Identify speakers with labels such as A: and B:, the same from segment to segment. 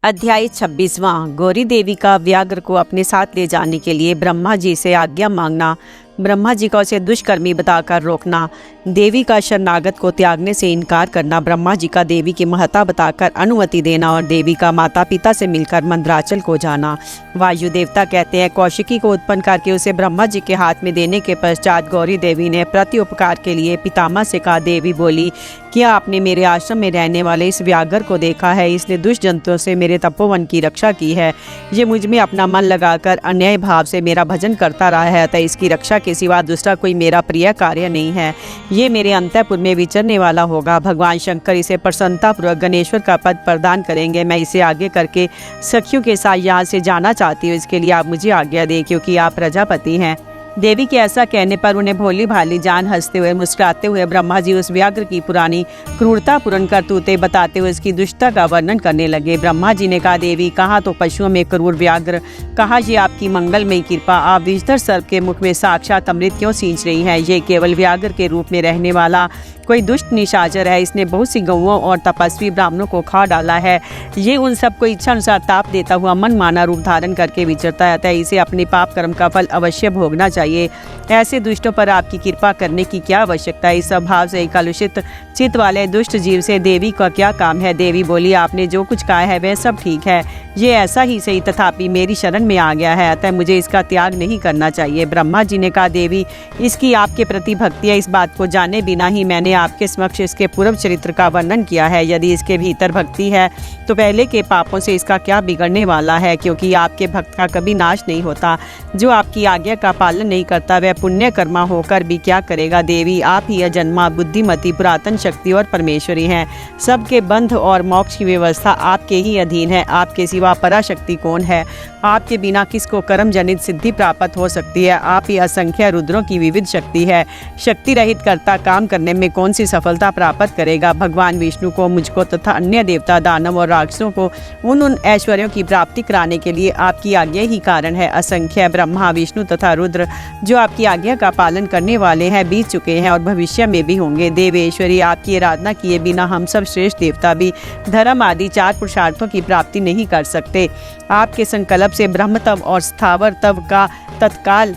A: अध्याय 26वां। गौरी देवी का व्याघ्र को अपने साथ ले जाने के लिए ब्रह्मा जी से आज्ञा मांगना, ब्रह्मा जी का उसे दुष्कर्मी बताकर रोकना, देवी का शरणागत को त्यागने से इनकार करना, ब्रह्मा जी का देवी की महत्ता बताकर अनुमति देना और देवी का माता पिता से मिलकर मंदराचल को जाना। वायु देवता कहते हैं, कौशिकी को उत्पन्न करके उसे ब्रह्मा जी के हाथ में देने के पश्चात गौरी देवी ने प्रति उपकार के लिए पितामह से कहा। देवी बोली, क्या आपने मेरे आश्रम में रहने वाले इस व्याघ्र को देखा है? इसने दुष्ट जंतुओं से मेरे तपोवन की रक्षा की है। ये मुझ में अपना मन लगाकर अन्याय भाव से मेरा भजन करता रहा है, अतः इसकी रक्षा के सिवा दूसरा कोई मेरा प्रिय कार्य नहीं है। ये मेरे अंतःपुर में विचरने वाला होगा। भगवान शंकर इसे प्रसन्नतापूर्वक गणेश्वर का पद प्रदान करेंगे। मैं इसे आगे करके सखियों के साथ यहाँ से जाना चाहती हूँ। इसके लिए आप मुझे आज्ञा दें, क्योंकि आप प्रजापति हैं। देवी के ऐसा कहने पर उन्हें भोली भाली जान हंसते हुए मुस्कुराते हुए ब्रह्मा जी उस व्याघ्र की पुरानी क्रूरतापूर्ण करतूतें बताते हुए उसकी दुष्टता का वर्णन करने लगे। ब्रह्मा जी ने कहा, देवी, कहाँ तो पशुओं में क्रूर व्याघ्र, कहाँ ये आपकी मंगलमयी कृपा। आप विषधर सर्प के मुख में साक्षात अमृत क्यों सींच रही हैं? ये केवल व्याघ्र के रूप में रहने वाला कोई दुष्ट निशाचर है। इसने बहुत सी गौओं और तपस्वी ब्राह्मणों को खा डाला है। ये उन सबको इच्छा अनुसार ताप देता हुआ मन माना रूप धारण करके विचरता है, अतः इसे अपने पाप कर्म का फल अवश्य भोगना चाहिए। ऐसे दुष्टों पर आपकी कृपा करने की क्या आवश्यकता है? इस स्वभाव से कलुषित चित्त वाले दुष्ट जीव से देवी का क्या काम है? देवी बोली, आपने जो कुछ कहा है वह सब ठीक है, ये ऐसा ही सही, तथापि मेरी शरण में आ गया है, अतः मुझे इसका त्याग नहीं करना चाहिए। ब्रह्मा जी ने कहा, देवी, इसकी आपके प्रति भक्ति है। इस बात को जाने बिना ही मैंने आपके समक्ष इसके पूर्व चरित्र का वर्णन किया है। यदि इसके भीतर भक्ति है तो पहले के पापों से इसका क्या बिगड़ने वाला है? क्योंकि आपके भक्त का कभी नाश नहीं होता। जो आपकी आज्ञा का पालन नहीं करता वह पुण्य कर्मा होकर भी क्या करेगा? देवी, आप ही अजन्मा, बुद्धिमती, पुरातन शक्ति और परमेश्वरी हैं। सबके बंध और मोक्ष की व्यवस्था आपके ही अधीन है। आपके सिवा पराशक्ति कौन है? आपके बिना किसको कर्म जनित सिद्धि प्राप्त हो सकती है? आप ही असंख्य रुद्रों की विविध शक्ति है। शक्ति रहित कर्ता काम करने में कौन सी सफलता प्राप्त करेगा? भगवान विष्णु को, मुझको तथा अन्य देवता, दानव और राक्षसों को उन ऐश्वर्यों की प्राप्ति कराने के लिए आपकी आज्ञा ही कारण है। असंख्य ब्रह्मा, विष्णु तथा रुद्र जो आपकी आज्ञा का पालन करने वाले हैं, बीत चुके हैं और भविष्य में भी होंगे। देवेश्वरी, आपकी आराधना किए बिना हम सब श्रेष्ठ देवता भी धर्म आदि 4 पुरुषार्थों की प्राप्ति नहीं कर सकते। आपके संकल्प से ब्रह्म तव और स्थावर तव का तत्काल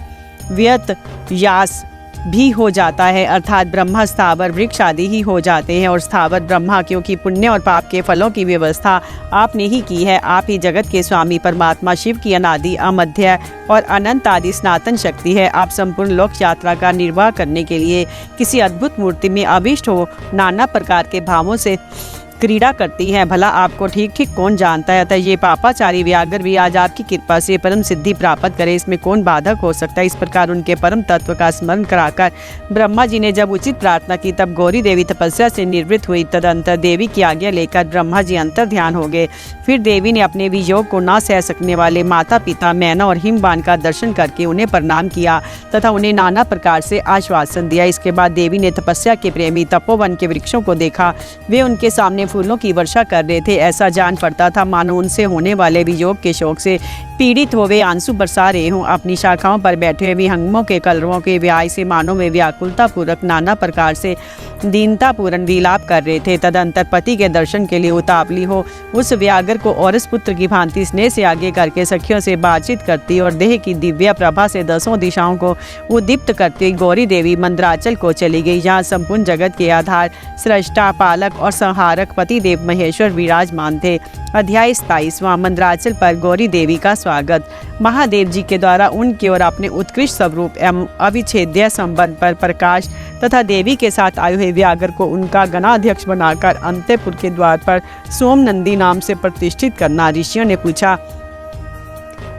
A: व्यत यास भी हो जाता है, अर्थात ब्रह्मा, स्थावर, वृक्ष आदि ही हो जाते हैं और स्थावर ब्रह्मा, क्योंकि पुण्य और पाप के फलों की व्यवस्था आपने ही की है। आप ही जगत के स्वामी परमात्मा शिव की अनादि, अमध्य और अनंत आदि सनातन शक्ति है। आप संपूर्ण लोक यात्रा का निर्वाह करने के लिए किसी अद्भुत मूर्ति में आविष्ट हो नाना प्रकार के भावों से क्रीड़ा करती हैं। भला आपको ठीक ठीक कौन जानता है? अतः ये पापाचारी व्याघ्र भी आज आपकी कृपा से परम सिद्धि प्राप्त करे, इसमें कौन बाधक हो सकता है? इस प्रकार उनके परम तत्व का स्मरण कराकर ब्रह्मा जी ने जब उचित प्रार्थना की, तब गौरी देवी तपस्या से निवृत्त हुई। तदंतर देवी की आज्ञा लेकर ब्रह्मा जी अंतर ध्यान हो गए। फिर देवी ने अपने वियोग को न सह सकने वाले माता पिता मैना और हिमवान का दर्शन करके उन्हें प्रणाम किया तथा उन्हें नाना प्रकार से आश्वासन दिया। इसके बाद देवी ने तपस्या के प्रेमी तपोवन के वृक्षों को देखा। वे उनके सामने फूलों की वर्षा कर रहे थे। ऐसा जान पड़ता था मानो उनसे होने वाले वियोग के शोक से पीड़ित हो वे आंसू बरसा रहे हों। अपनी शाखाओं पर बैठे हुए विहंगमों के कलरवों के व्याय से मानो वे व्याकुलता पूर्वक नाना प्रकार से दीनता पूर्ण विलाप कर रहे थे। तदंतर पति के दर्शन के लिए उतावली हो उस व्याघ्र को औरस पुत्र की भांति स्नेह से आगे करके सखियों से बातचीत करती और देह की दिव्य प्रभा से 10 दिशाओं को उद्दीप्त करती हुई गौरी देवी मंदराचल को चली गई, जहाँ संपूर्ण जगत के आधार, सृष्टा, पालक और संहारक पति देव महेश्वर विराजमान थे। अध्याय 27वां। मंदराचल पर गौरी देवी का स्वागत। महादेव जी के द्वारा उनकी ओर अपने उत्कृष्ट स्वरूप एवं अविच्छेद्य संबंध पर प्रकाश तथा देवी के साथ आए हुए व्याघ्र को उनका गणाध्यक्ष बनाकर अंतःपुर के द्वार पर सोमनंदी नाम से प्रतिष्ठित करना। ऋषियों ने पूछा,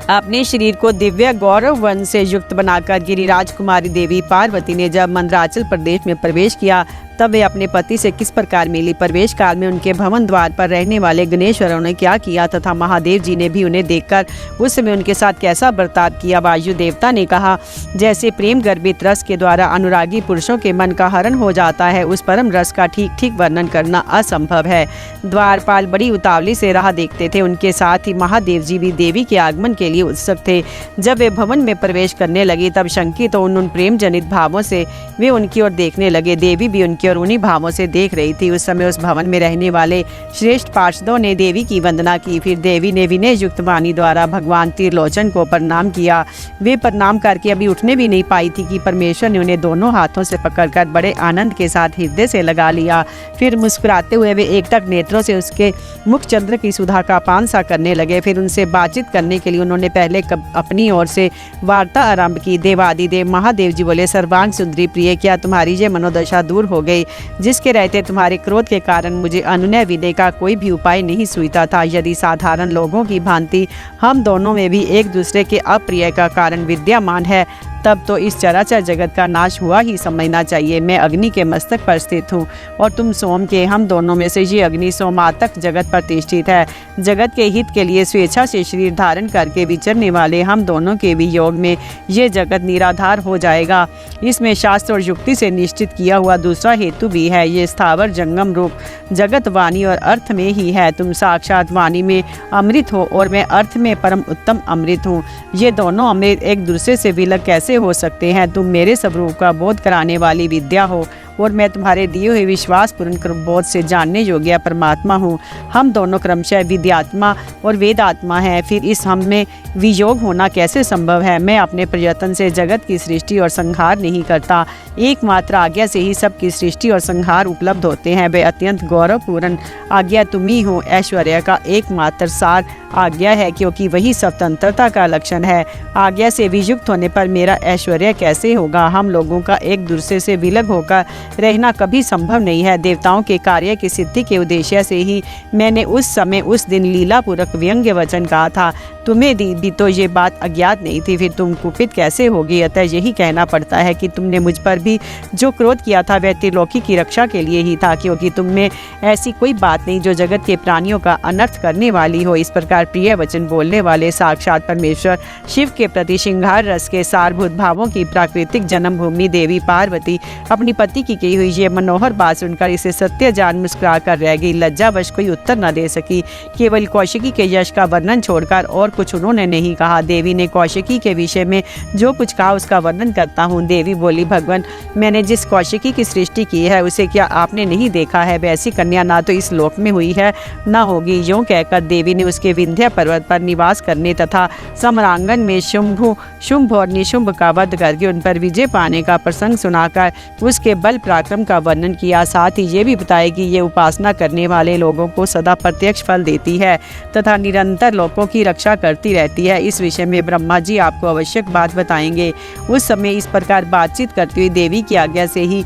A: अपने शरीर को दिव्य गौरव वन से युक्त बनाकर गिरिराज कुमारी देवी पार्वती ने जब मंदराचल प्रदेश में प्रवेश किया, तब वे अपने पति से किस प्रकार मिली? प्रवेश काल में उनके भवन द्वार पर रहने वाले गणेश्वरों ने क्या किया तथा महादेव जी ने भी उन्हें देखकर उस समय उनके साथ कैसा बर्ताव किया? वायु देवता ने कहा, जैसे प्रेम गर्भित रस के द्वारा अनुरागी पुरुषों के मन का हरण हो जाता है, उस परम रस का ठीक ठीक वर्णन करना असंभव है। द्वारपाल बड़ी उतावली से राह देखते थे। उनके साथ ही महादेव जी भी देवी के आगमन के लिए उत्सुक थे। जब वे भवन में प्रवेश करने लगे, तब शंकित तो उन प्रेम जनित भावों से वे उनकी ओर देखने लगे। देवी भी उनकी और उन्हीं भावों से देख रही थी। उस समय उस भवन में रहने वाले श्रेष्ठ पार्षदों ने देवी की वंदना की। फिर देवी ने विनय युक्त वाणी द्वारा भगवान त्रिलोचन को प्रणाम किया। वे प्रणाम करके अभी उठने भी नहीं पाई थी कि परमेश्वर ने उन्हें दोनों हाथों से पकड़कर बड़े आनंद के साथ हृदय से लगा लिया। फिर मुस्कुराते हुए वे एकटक नेत्रों से उसके मुख चंद्र की सुधा का पान सा करने लगे। फिर उनसे बातचीत करने के लिए उन्होंने पहले अपनी ओर से वार्ता आरंभ की। देवादिदेव महादेव जी बोले, सर्वांग सुंदरी प्रिय, क्या तुम्हारी ये मनोदशा दूर हो गई जिसके रहते तुम्हारे क्रोध के कारण मुझे अनुनय विनय का कोई भी उपाय नहीं सूझता था। यदि साधारण लोगों की भांति हम दोनों में भी एक दूसरे के अप्रिय का कारण विद्यमान है, तब तो इस चराचर जगत का नाश हुआ ही समझना चाहिए। मैं अग्नि के मस्तक पर स्थित हूँ और तुम सोम के। हम दोनों में से ये अग्नि सोमातक जगत प्रतिष्ठित है। जगत के हित के लिए स्वेच्छा से शरीर धारण करके विचरने वाले हम दोनों के वियोग में ये जगत निराधार हो जाएगा। इसमें शास्त्र और युक्ति से निश्चित किया हुआ दूसरा हेतु भी है। ये स्थावर जंगम रूप जगत वाणी और अर्थ में ही है। तुम साक्षात वाणी में अमृत हो और मैं अर्थ में परम उत्तम अमृत हूँ। ये दोनों अमृत एक दूसरे से विलग कैसे हो सकते हैं? तुम मेरे स्वरूप का बोध कराने वाली विद्या हो और मैं तुम्हारे दिए हुए विश्वास पूर्ण बोध से जानने योग्य परमात्मा हूँ। हम दोनों क्रमशः विद्यात्मा और वेदात्मा हैं। फिर इस हम में वियोग होना कैसे संभव है? मैं अपने प्रयत्न से जगत की सृष्टि और संहार नहीं करता। एकमात्र आज्ञा से ही सबकी सृष्टि और संहार उपलब्ध होते हैं। वे अत्यंत गौरवपूर्ण आज्ञा तुम ही हो। ऐश्वर्य का एकमात्र सार आज्ञा है, क्योंकि वही स्वतंत्रता का लक्षण है। आज्ञा से वियुक्त होने पर मेरा ऐश्वर्य कैसे होगा? हम लोगों का एक दूसरे से विलग होकर रहना कभी संभव नहीं है। देवताओं के कार्य की सिद्धि के उद्देश्य से ही मैंने उस समय उस दिन लीलापूर्वक व्यंग्य वचन कहा था। तुम्हें भी तो ये बात अज्ञात नहीं थी, फिर तुम कुपित कैसे होगी? अतः यही कहना पड़ता है कि तुमने मुझ पर भी जो क्रोध किया था वह त्रिलोकी की रक्षा के लिए ही था, क्योंकि तुम में ऐसी कोई बात नहीं जो जगत के प्राणियों का अनर्थ करने वाली हो। इस प्रकार प्रिय वचन बोलने वाले साक्षात परमेश्वर शिव के प्रति श्रृंगार रस के सारभूत भावों की प्राकृतिक जन्मभूमि देवी पार्वती अपनी पति की हुई ये मनोहर बात सुनकर इसे सत्य जान मुस्कुरा कर रह गई। लज्जावश कोई उत्तर न दे सकी। केवल कौशिकी के यश का वर्णन छोड़कर और कुछ उन्होंने नहीं कहा। देवी ने कौशिकी के विषय में जो कुछ कहा उसका वर्णन करता हूँ। देवी बोली, भगवान, मैंने जिस कौशिकी की सृष्टि की है उसे क्या आपने नहीं देखा है? वैसी कन्या ना तो इस लोक में हुई है न होगी। यूं कहकर देवी ने उसके विंध्य पर्वत पर निवास करने तथा सम्रांगन में शुंभ और निशुंभ का वध करके उन पर विजय पाने का प्रसंग सुनाकर उसके बल पराक्रम का वर्णन किया। साथ ही ये भी बताया कि ये उपासना करने वाले लोगों को सदा प्रत्यक्ष फल देती है तथा निरंतर लोगों की रक्षा करती रहती है। इस विषय में ब्रह्मा जी आपको आवश्यक बात बताएंगे। उस समय इस प्रकार बातचीत करती हुई देवी की आज्ञा से ही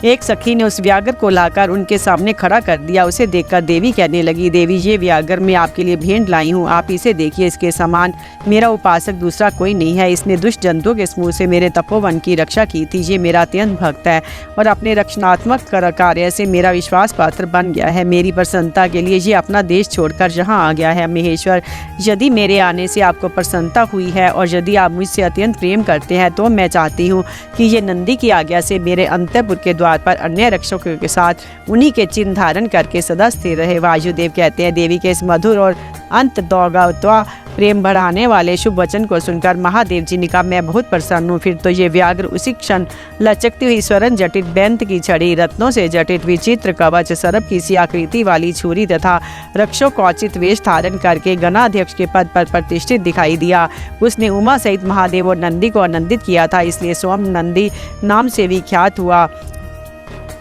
A: एक सखी ने उस व्याघ्र को लाकर उनके सामने खड़ा कर दिया। उसे देखकर देवी कहने लगी, देवी, ये व्याघ्र मैं आपके लिए भेंट लाई हूँ। आप इसे देखिए। इसके समान मेरा उपासक दूसरा कोई नहीं है। इसने दुष्ट जंतुओं के समूह से मेरे तपोवन की रक्षा की थी। ये मेरा अत्यंत भक्त है और अपने रक्षणात्मक कार्य से मेरा विश्वास पात्र बन गया है। मेरी प्रसन्नता के लिए ये अपना देश छोड़कर यहाँ आ गया है। महेश्वर, यदि मेरे आने से आपको प्रसन्नता हुई है और यदि आप मुझसे अत्यंत प्रेम करते हैं तो मैं चाहती हूँ कि ये नंदी की आज्ञा से मेरे अंतःपुर के द्वार पर अन्य रक्षकों के साथ उन्हीं के चिन्ह धारण करके सदा स्थिर रहे। वायुदेव कहते हैं, देवी के इस मधुर और अंत दोगत्वा प्रेम बढ़ाने वाले शुभ वचन को सुनकर महादेव जी ने कहा, मैं बहुत प्रसन्न हूँ। फिर तो ये व्याघ्र उसी क्षण लचकती हुई स्वर्ण जटित बैंत की छड़ी, रत्नों से जटित विचित्र कवच, सर्प की सी आकृति वाली छुरी तथा रक्षोकौचित वेश धारण करके गणाध्यक्ष के पद पर प्रतिष्ठित दिखाई दिया। उसने उमा सहित महादेव और नंदी को आनंदित किया था, इसलिए सोम नंदी नाम से विख्यात हुआ।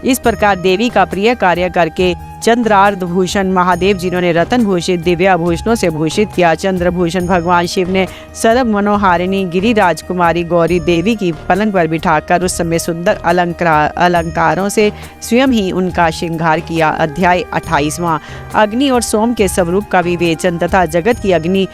A: इस प्रकार देवी का प्रिय कार्य करके चंद्रार्ध भूषण महादेव जिन्होंने रतन भूषित दिव्य आभूषणों से भूषित किया। चंद्रभूषण भगवान शिव ने सर्व मनोहारिणी गिरि राजकुमारी गौरी देवी की पलंग पर बिठाकर उस समय सुंदर अलंकारों से स्वयं ही उनका श्रृंगार किया। अध्याय 28वां। अग्नि और सोम के स्वरूप का विवेचन तथा जगत की अग्नि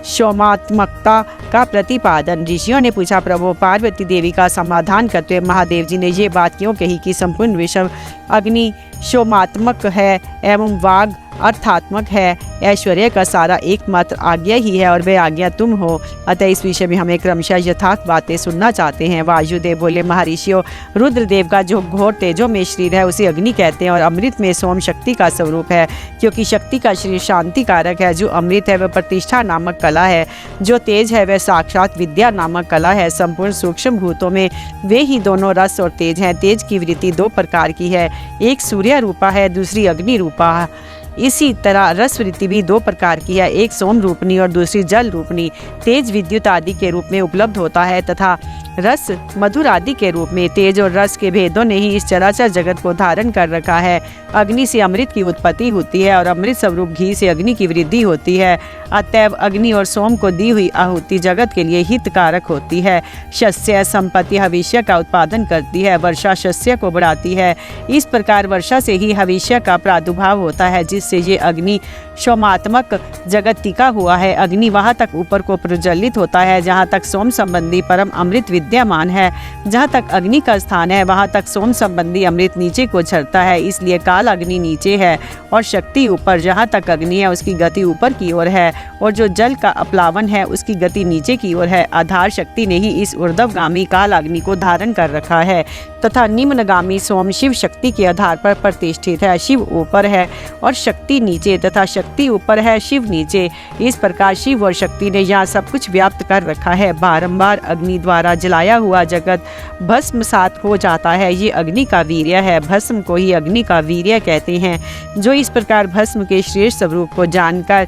A: शोमात्मकता का प्रतिपादन। ऋषियों ने पूछा, प्रभु, पार्वती देवी का समाधान करते हुए महादेव जी ने ये बात क्यों कही कि संपूर्ण विश्व अग्नि शोमात्मक है एवं वाग अर्थात्मक है। ऐश्वर्य का सारा एकमात्र आज्ञा ही है और वे आज्ञा तुम हो। अतः इस विषय में हमें क्रमशः यथार्थ बातें सुनना चाहते हैं। वायुदेव बोले, महर्षियों, रुद्रदेव का जो घोर तेजों में शरीर है उसे अग्नि कहते हैं और अमृत में सोम शक्ति का स्वरूप है, क्योंकि शक्ति का शरीर शांति कारक है। जो अमृत है वह प्रतिष्ठा नामक कला है। जो तेज है वह साक्षात विद्या नामक कला है। संपूर्ण सूक्ष्म भूतों में वे ही दोनों रस और तेज हैं। तेज की वृत्ति दो प्रकार की है, एक सूर्य रूपा है, दूसरी अग्नि रूपा है। इसी तरह रस वृत्ति भी दो प्रकार की है, एक सोम रूपनी और दूसरी जल रूपनी। तेज विद्युत आदि के रूप में उपलब्ध होता है तथा रस मधुर आदि के रूप में। तेज और रस के भेदों ने ही इस चराचर जगत को धारण कर रखा है। अग्नि से अमृत की उत्पत्ति होती है और अमृत स्वरूप घी से अग्नि की वृद्धि होती है। अतएव अग्नि और सोम को दी हुई आहुति जगत के लिए हितकारक होती है। शस्य संपत्ति हविष्य का उत्पादन करती है, वर्षा शस्य को बढ़ाती है। इस प्रकार वर्षा से ही हविष्य का प्रादुर्भाव होता है, जिससे ये अग्नि सोमात्मक जगत टिका हुआ है। अग्नि वहाँ तक ऊपर को प्रज्वलित होता है जहाँ तक सोम संबंधी परम अमृत विद्यमान है। जहाँ तक अग्नि का स्थान है वहाँ तक सोम संबंधी अमृत नीचे को झरता है। इसलिए काल अग्नि नीचे है और शक्ति ऊपर। जहाँ तक अग्नि है उसकी गति ऊपर की ओर है और जो जल का अपलावन है उसकी गति नीचे की ओर है। आधार शक्ति ने ही इस ऊर्ध्वगामी काल अग्नि को धारण कर रखा है तथा निम्नगामी सोम शिव शक्ति के आधार पर प्रतिष्ठित है। शिव ऊपर है और शक्ति नीचे तथा शक्ति ऊपर है, शिव नीचे। इस प्रकार शिव और शक्ति ने यहाँ सब कुछ व्याप्त कर रखा है। बारंबार अग्नि द्वारा जलाया हुआ जगत भस्मसात हो जाता है। ये अग्नि का वीर्य है। भस्म को ही अग्नि का वीर्य कहते हैं। जो इस प्रकार भस्म के श्रेष्ठ स्वरूप को जानकर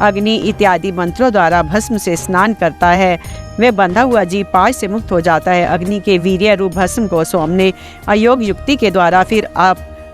A: अग्नि इत्यादि मंत्रों द्वारा भस्म से स्नान करता है वह बंधा हुआ जीव पाश से मुक्त हो जाता है। अग्नि के वीर्य रूप भस्म को सोम ने अयोग युक्ति के द्वारा फिर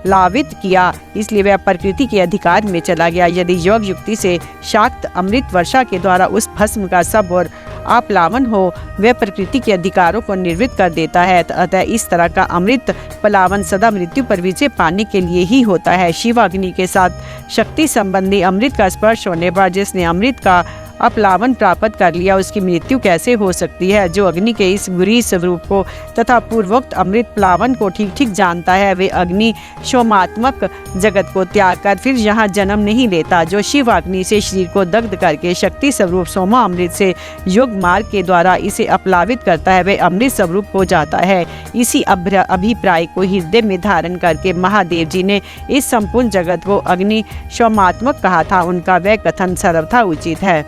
A: लावित किया, इसलिए वह प्रकृति के अधिकार में चला गया। यदि योग युक्ति से शाक्त अमृत वर्षा के द्वारा उस भस्म का सब और आप्लावन हो, वह प्रकृति के अधिकारों को निर्वृत्त कर देता है। अतः इस तरह का अमृत पलावन सदा मृत्यु पर विजय पाने के लिए ही होता है। शिव अग्नि के साथ शक्ति संबंधी अमृत का स्पर्श होने पर जिसने अमृत का अपलावन प्राप्त कर लिया उसकी मृत्यु कैसे हो सकती है। जो अग्नि के इस बुरी स्वरूप को तथा पूर्वोक्त अमृत प्लावन को ठीक ठीक जानता है वे अग्नि सोमात्मक जगत को त्याग कर फिर यहाँ जन्म नहीं लेता। जो शिव अग्नि से शरीर को दग्ध करके शक्ति स्वरूप सोमा अमृत से योग मार्ग के द्वारा इसे अपलावित करता है वे अमृत स्वरूप हो जाता है। इसी अभिप्राय को हृदय में धारण करके महादेव जी ने इस संपूर्ण जगत को अग्नि सोमात्मक कहा था। उनका वह कथन सर्वथा उचित है।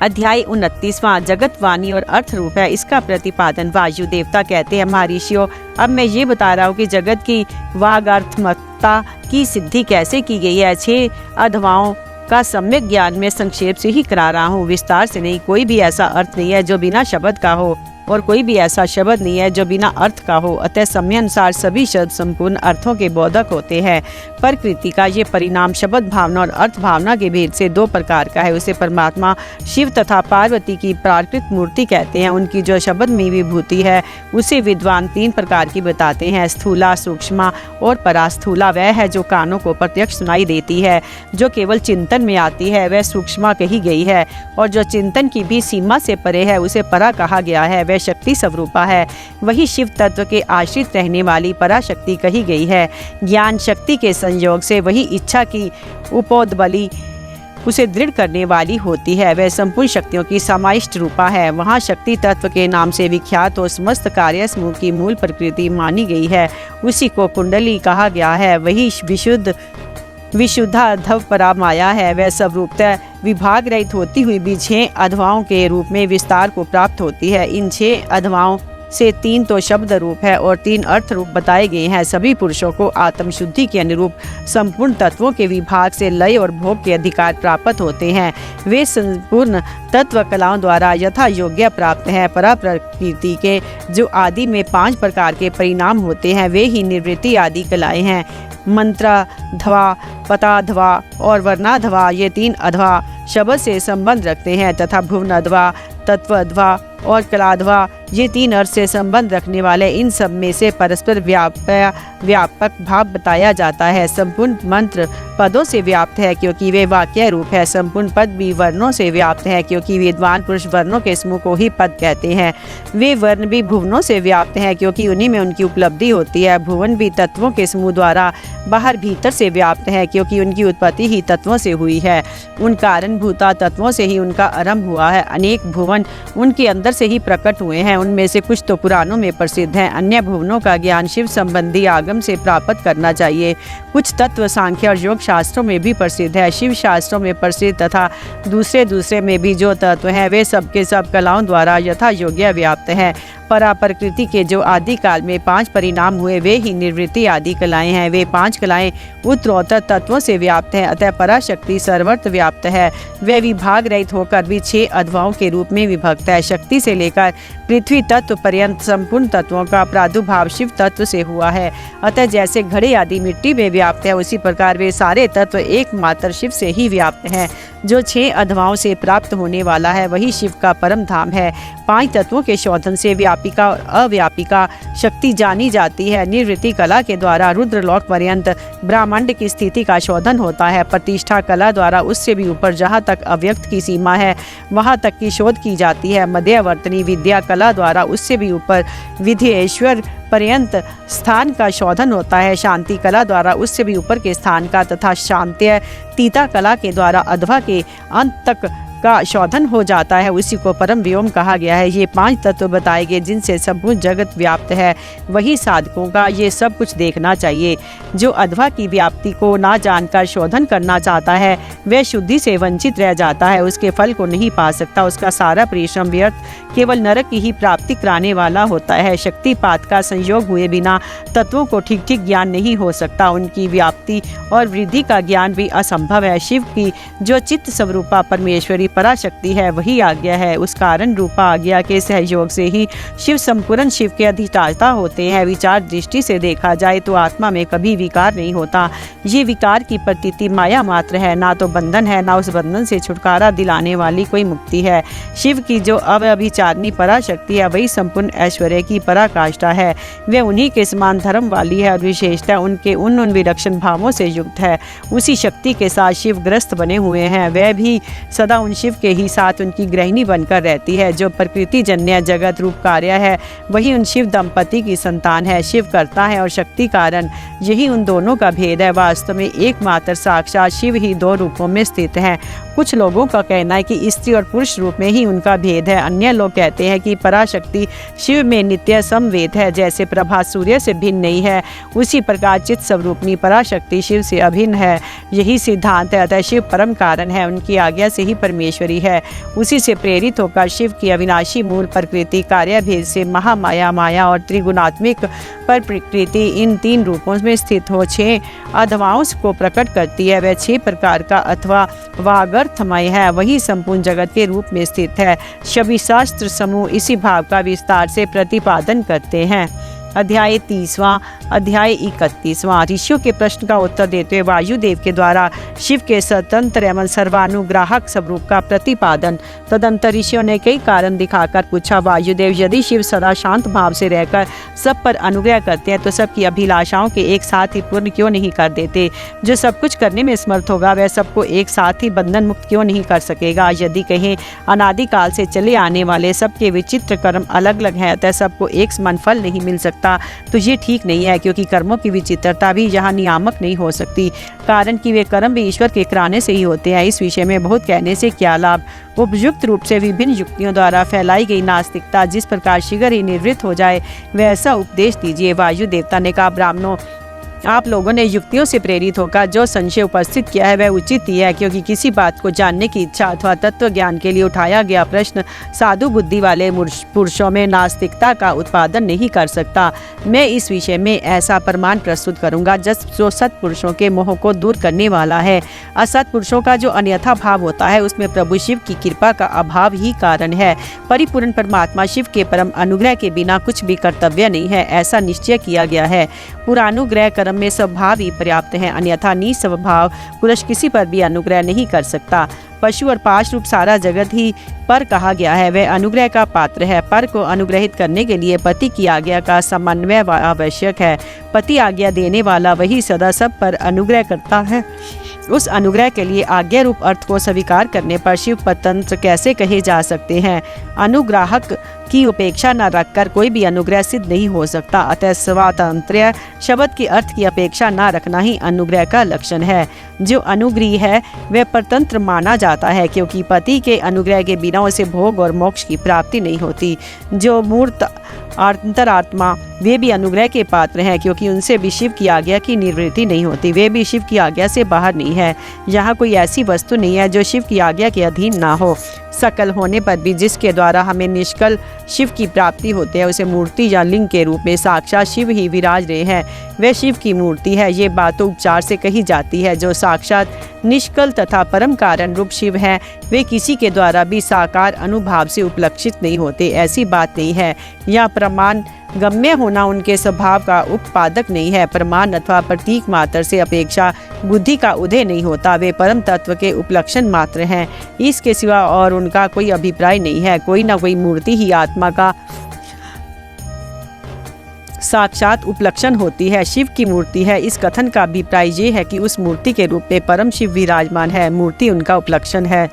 A: अध्याय 29वां जगत वाणी और अर्थ रूप है। इसका प्रतिपादन वायु देवता कहते हैं। महर्षियों, अब मैं ये बता रहा हूँ कि जगत की वागार्थमकता की सिद्धि कैसे की गई है। 6 अध्यायों का सम्यक ज्ञान में संक्षेप से ही करा रहा हूँ, विस्तार से नहीं। कोई भी ऐसा अर्थ नहीं है जो बिना शब्द का हो और कोई भी ऐसा शब्द नहीं है जो बिना अर्थ का हो। अतः समय अनुसार सभी शब्द संपूर्ण अर्थों के बोधक होते हैं। प्रकृति का ये परिणाम शब्द भावना और अर्थ भावना के भेद से 2 प्रकार का है। उसे परमात्मा शिव तथा पार्वती की प्राकृत मूर्ति कहते हैं। उनकी जो शब्द में विभूति है उसे विद्वान 3 प्रकार की बताते हैं, स्थूला, सूक्ष्मा और परास्थूला। वह है जो कानों को प्रत्यक्ष सुनाई देती है, जो केवल चिंतन में आती है वह सूक्ष्मा कही गई है, और जो चिंतन की भी सीमा से परे है उसे परा कहा गया है, वह शक्ति स्वरूपा है। वही शिव तत्व के आश्रित रहने वाली पराशक्ति कही गई है। ज्ञान शक्ति के संयोग से वही इच्छा की उपोद्बली उसे दृढ़ करने वाली होती है, वह संपूर्ण शक्तियों की समाइष्ट रूपा है। वहाँ शक्ति तत्व के नाम से विख्यात और समस्त कार्य समूह की मूल प्रकृति मानी गई है, उसी को कुंडली कहा गया है। वही विशुद्धाधव परा माया है, वह स्वरूपतः विभाग रहित होती हुई भी 6 अध्यायों के रूप में विस्तार को प्राप्त होती है। इन 6 अध्यायों से 3 तो शब्द रूप है और 3 अर्थ रूप बताए गए हैं। सभी पुरुषों को आत्मशुद्धि के अनुरूप संपूर्ण तत्वों के विभाग से लय और भोग के अधिकार प्राप्त होते हैं। वे संपूर्ण तत्व कलाओं द्वारा यथा योग्य प्राप्त हैं। परा प्रकृति के जो आदि में 5 प्रकार के परिणाम होते हैं वे ही निवृत्ति आदि कलाएं हैं। मंत्राध्वा, पताध्वा और वर्णाध्वा ये 3 अध्वा शब्द से संबंध रखते हैं तथा भुवनाध्वा, तत्वाध्वा और कलाध्वा ये तीन अर्थ से संबंध रखने वाले इन सब में से परस्पर व्यापक भाव बताया जाता है। संपूर्ण मंत्र पदों से व्याप्त है क्योंकि वे वाक्य रूप है। संपूर्ण पद भी वर्णों से व्याप्त है क्योंकि विद्वान पुरुष वर्णों के समूह को ही पद कहते हैं। वे वर्ण भी भुवनों से व्याप्त हैं क्योंकि उन्हीं में उनकी उपलब्धि होती है। भुवन भी तत्वों के समूह द्वारा बाहर भीतर से व्याप्त है क्योंकि उनकी उत्पत्ति ही तत्वों से हुई है। उन कारण भूता तत्वों से ही उनका आरंभ हुआ है। अनेक भुवन उनके अंदर से ही प्रकट हुए हैं। उनमें से कुछ तो पुराणों में प्रसिद्ध हैं। अन्य भुवनों का ज्ञान शिव संबंधी आगम से प्राप्त करना चाहिए। कुछ तत्व सांख्य और योग शास्त्रों में भी प्रसिद्ध है। शिव शास्त्रों में प्रसिद्ध तथा दूसरे में भी जो तत्व हैं वे सबके सब कलाओं द्वारा यथा योग्य व्याप्त हैं। परा प्रकृति के जो आदि काल में 5 परिणाम हुए वे ही निवृत्ति आदि कलाएं हैं। वे 5 कलाएं उत्तरोत्तर तत्वों से व्याप्त हैं। अतः पराशक्ति सर्वत्र व्याप्त है। वे विभाग रहित होकर भी 6 अध्वाओं के रूप में विभक्त है। शक्ति से लेकर पृथ्वी तत्व पर्यंत संपूर्ण तत्वों का प्रादुर्भाव शिव तत्व से हुआ है। अतः जैसे घड़े आदि मिट्टी में व्याप्त है उसी प्रकार वे सारे तत्व एकमात्र शिव से ही व्याप्त हैं। जो 6 अध्वाओं से प्राप्त होने वाला है वही शिव का परम धाम है। 5 तत्वों के शोधन से व्यापिका और अव्यापिका शक्ति जानी जाती है। निवृत्ति कला के द्वारा रुद्रलोक पर्यंत ब्रह्मांड की स्थिति का शोधन होता है। प्रतिष्ठा कला द्वारा उससे भी ऊपर जहाँ तक अव्यक्त की सीमा है वहाँ तक की शोध की जाती है। मध्यवर्तनी विद्या कला द्वारा उससे भी ऊपर विधेश्वर पर्यंत स्थान का शोधन होता है। शांति कला द्वारा उससे भी ऊपर के स्थान का तथा शांत्य तीता कला के द्वारा अध्वा के अंत तक का शोधन हो जाता है। उसी को परम व्योम कहा गया है। ये 5 तत्व बताए गए जिनसे संपूर्ण जगत व्याप्त है। वही साधकों का ये सब कुछ देखना चाहिए। जो अध्वा की व्याप्ति को ना जानकर शोधन करना चाहता है वह शुद्धि से वंचित रह जाता है। उसके फल को नहीं पा सकता। उसका सारा परिश्रम व्यर्थ केवल नरक की ही प्राप्ति कराने वाला होता है। शक्तिपात का संयोग हुए बिना तत्वों को ठीक ठीक ज्ञान नहीं हो सकता। उनकी व्याप्ति और वृद्धि का ज्ञान भी असंभव है। शिव की जो चित्त स्वरूपा परमेश्वरी पराशक्ति है वही आज्ञा है। उस कारण रूपा आज्ञा के सहयोग से ही शिव संपूर्ण शिव के अधिष्ठाता होते हैं। विचार दृष्टि से देखा जाए तो आत्मा में कभी विकार नहीं होता। ये विकार की प्रतीति माया मात्र है। ना तो बंधन है ना उस बंधन से छुटकारा दिलाने वाली कोई मुक्ति है। शिव की जो अव्यभिचारिणी पराशक्ति है वही संपूर्ण ऐश्वर्य की पराकाष्ठा है। वे उन्हीं के समान धर्म वाली है और विशेषतः उनके उन विलक्षण भावों से युक्त है। उसी शक्ति के साथ शिव ग्रस्त बने हुए हैं। वह भी सदा उन शिव के ही साथ उनकी गृहिणी बनकर रहती है। जो प्रकृति जन्य जगत रूप कार्य है वही उन शिव दंपति की संतान है। शिव करता है और शक्ति कारण, यही उन दोनों का भेद है। वास्तव में एकमात्र साक्षात शिव ही 2 रूपों में स्थित है। कुछ लोगों का कहना है कि स्त्री और पुरुष रूप में ही उनका भेद है। अन्य लोग कहते हैं कि पराशक्ति शिव में नित्य समवेत है। जैसे प्रभा सूर्य से भिन्न नहीं है उसी प्रकार चित्त स्वरूपनी पराशक्ति शिव से अभिन्न है। यही सिद्धांत है। अतः शिव परम कारण है। उनकी आज्ञा से ही परमेश्वरी है। उसी से प्रेरित होकर शिव की अविनाशी मूल प्रकृति कार्य भेद से महामाया माया और त्रिगुणात्मिक पर प्रकृति इन 3 रूपों में स्थित हो 6 अध्वाओं को प्रकट करती है। वह 6 प्रकार का अथवा वागर्थमय है। वही संपूर्ण जगत के रूप में स्थित है। सभी शास्त्र समूह इसी भाव का विस्तार से प्रतिपादन करते हैं। अध्याय 30वां। अध्याय 31वां। ऋषियों के प्रश्न का उत्तर देते हुए वायुदेव के द्वारा शिव के स्वतंत्र एवं सर्वानुग्राहक स्वरूप का प्रतिपादन। तदंतर ऋषियों ने कई कारण दिखाकर पूछा, वायुदेव यदि शिव सदा शांत भाव से रहकर सब पर अनुग्रह करते हैं तो सबकी अभिलाषाओं के एक साथ ही पूर्ण क्यों नहीं कर देते? जो सब कुछ करने में समर्थ होगा वह सबको एक साथ ही बंधन मुक्त क्यों नहीं कर सकेगा? यदि कहें अनादिकाल से चले आने वाले सबके विचित्र कर्म अलग अलग हैं अतः सबको एक समान फल नहीं मिल सकता तो ये ठीक नहीं है, क्योंकि कर्मों की विचित्रता भी यहाँ नियामक नहीं हो सकती। कारण कि वे कर्म भी ईश्वर के कराने से ही होते हैं। इस विषय में बहुत कहने से क्या लाभ? उपयुक्त रूप से विभिन्न युक्तियों द्वारा फैलाई गई नास्तिकता जिस प्रकार शीघ्र ही निवृत्त हो जाए वैसा उपदेश दीजिए। वायु देवता ने कहा, ब्राह्मणों आप लोगों ने युक्तियों से प्रेरित होकर जो संशय उपस्थित किया है वह उचित ही है, क्योंकि किसी बात को जानने की इच्छा अथवा तत्व ज्ञान के लिए उठाया गया प्रश्न साधु बुद्धि वाले पुरुषों में नास्तिकता का उत्पादन नहीं कर सकता। मैं इस विषय में ऐसा प्रमाण प्रस्तुत करूंगा जो सत्पुरुषों के मोह को दूर करने वाला है। असत्पुरुषों का जो अन्यथा भाव होता है उसमें प्रभु शिव की कृपा का अभाव ही कारण है। परिपूर्ण परमात्मा शिव के परम अनुग्रह के बिना कुछ भी कर्तव्य नहीं है, ऐसा निश्चय किया गया है। पुरानुग्रह परम में स्वभाव ही पर्याप्त है, अन्यथा निस्वभाव पुरुष किसी पर भी अनुग्रह नहीं कर सकता। पशु और पाश रूप सारा जगत ही पर कहा गया है, वह अनुग्रह का पात्र है। पर को अनुग्रहित करने के लिए पति की आज्ञा का समन्वय आवश्यक है। पति आज्ञा देने वाला वही सदा सब पर अनुग्रह करता है। उस अनुग्रह के लिए आज्ञा रूप अर्थ को स्वीकार करने पर शिव परतंत्र कैसे कहे जा सकते हैं? अनुग्राहक की उपेक्षा न रखकर कोई भी अनुग्रह सिद्ध नहीं हो सकता। अतः स्वातंत्र्य शब्द के अर्थ की अपेक्षा न रखना ही अनुग्रह का लक्षण है। जो अनुग्रही है वह परतंत्र माना जाता है, क्योंकि पति के अनुग्रह के बिना उसे भोग और मोक्ष की प्राप्ति नहीं होती। जो मूर्त अंतरात्मा वे भी अनुग्रह के पात्र हैं, क्योंकि उनसे भी शिव की आज्ञा की निवृत्ति नहीं होती। वे भी शिव की आज्ञा से बाहर नहीं है। यहाँ कोई ऐसी वस्तु नहीं है जो शिव की आज्ञा के अधीन ना हो। सकल होने पर भी जिसके द्वारा हमें निष्कल शिव की प्राप्ति होती है, उसे मूर्ति या लिंग के रूप में साक्षात शिव ही विराज रहे हैं। वह शिव की मूर्ति है। ये बात तो उपचार से कही जाती है। जो साक्षात निष्कल तथा परम कारण रूप शिव है, वे किसी के द्वारा भी साकार अनुभाव से उपलक्षित नहीं होते। ऐसी बात नहीं है। यह प्रमाण गम्य होना उनके स्वभाव का उत्पादक नहीं है। प्रमाण अथवा प्रतीक मात्र से अपेक्षा बुद्धि का उदय नहीं होता। वे परम तत्व के उपलक्षण मात्र हैं। इसके सिवा और उनका कोई अभिप्राय नहीं है। कोई ना कोई मूर्ति ही आत्मा का साक्षात उपलक्षण होती है। शिव की मूर्ति है। इस कथन का अभिप्राय ये है कि उस मूर्ति के रूप में परम शिव विराजमान है। मूर्ति उनका उपलक्षण है।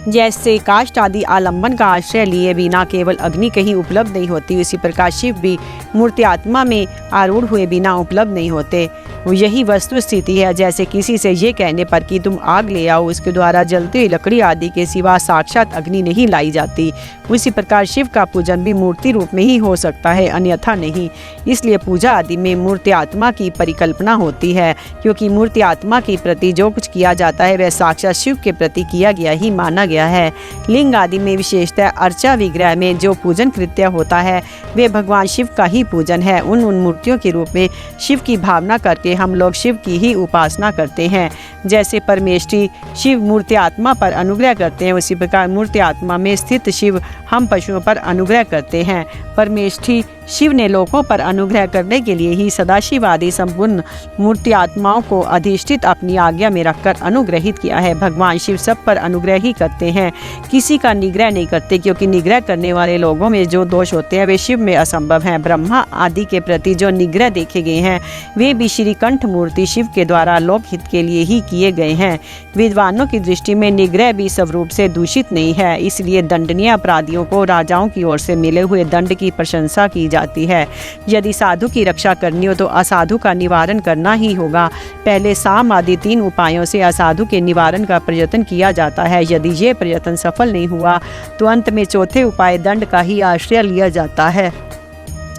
A: जैसे काष्ठ आदि आलंबन का आश्रय लिए बिना केवल अग्नि कहीं उपलब्ध नहीं होती, उसी प्रकार शिव भी मूर्ति आत्मा में आरूढ़ हुए बिना उपलब्ध नहीं होते। यही वस्तु स्थिति है। जैसे किसी से ये कहने पर कि तुम आग ले आओ, उसके द्वारा जलती हुई लकड़ी आदि के सिवा साक्षात अग्नि नहीं लाई जाती। उसी प्रकार शिव का पूजन भी मूर्ति रूप में ही हो सकता है, अन्यथा नहीं। इसलिए पूजा आदि में मूर्ति आत्मा की परिकल्पना होती है, क्योंकि मूर्ति आत्मा के प्रति जो कुछ किया जाता है वह साक्षात शिव के प्रति किया गया ही माना गया है। लिंग आदि में विशेषतः अर्चा विग्रह में जो पूजन कृत्य होता है वे भगवान शिव का ही पूजन है। उन मूर्तियों के रूप में शिव की भावना करके हम लोग शिव की ही उपासना करते हैं। जैसे परमेष्ठी शिव मूर्ति आत्मा पर अनुग्रह करते हैं, उसी प्रकार मूर्ति आत्मा में स्थित शिव हम पशुओं पर अनुग्रह करते हैं। परमेष्ठी शिव ने लोगों पर अनुग्रह करने के लिए ही सदाशिव आदि संपूर्ण मूर्ति आत्माओं को अधिष्ठित अपनी आज्ञा में रखकर अनुग्रहित किया है। भगवान शिव सब पर अनुग्रह ही करते हैं, किसी का निग्रह नहीं करते, क्योंकि निग्रह करने वाले लोगों में जो दोष होते हैं वे शिव में असंभव हैं। ब्रह्मा आदि के प्रति जो निग्रह देखे गए हैं वे भी श्रीकंठ मूर्ति शिव के द्वारा लोकहित के लिए ही किए गए हैं। विद्वानों की दृष्टि में निग्रह भी स्वरूप से दूषित नहीं है, इसलिए दंडनीय अपराधियों को राजाओं की ओर से मिले हुए दंड की प्रशंसा की जाती है। यदि साधु की रक्षा करनी हो तो असाधु का निवारण करना ही होगा। पहले साम आदि 3 उपायों से असाधु के निवारण का प्रयत्न किया जाता है। यदि ये प्रयत्न सफल नहीं हुआ तो अंत में चौथे उपाय दंड का ही आश्रय लिया जाता है।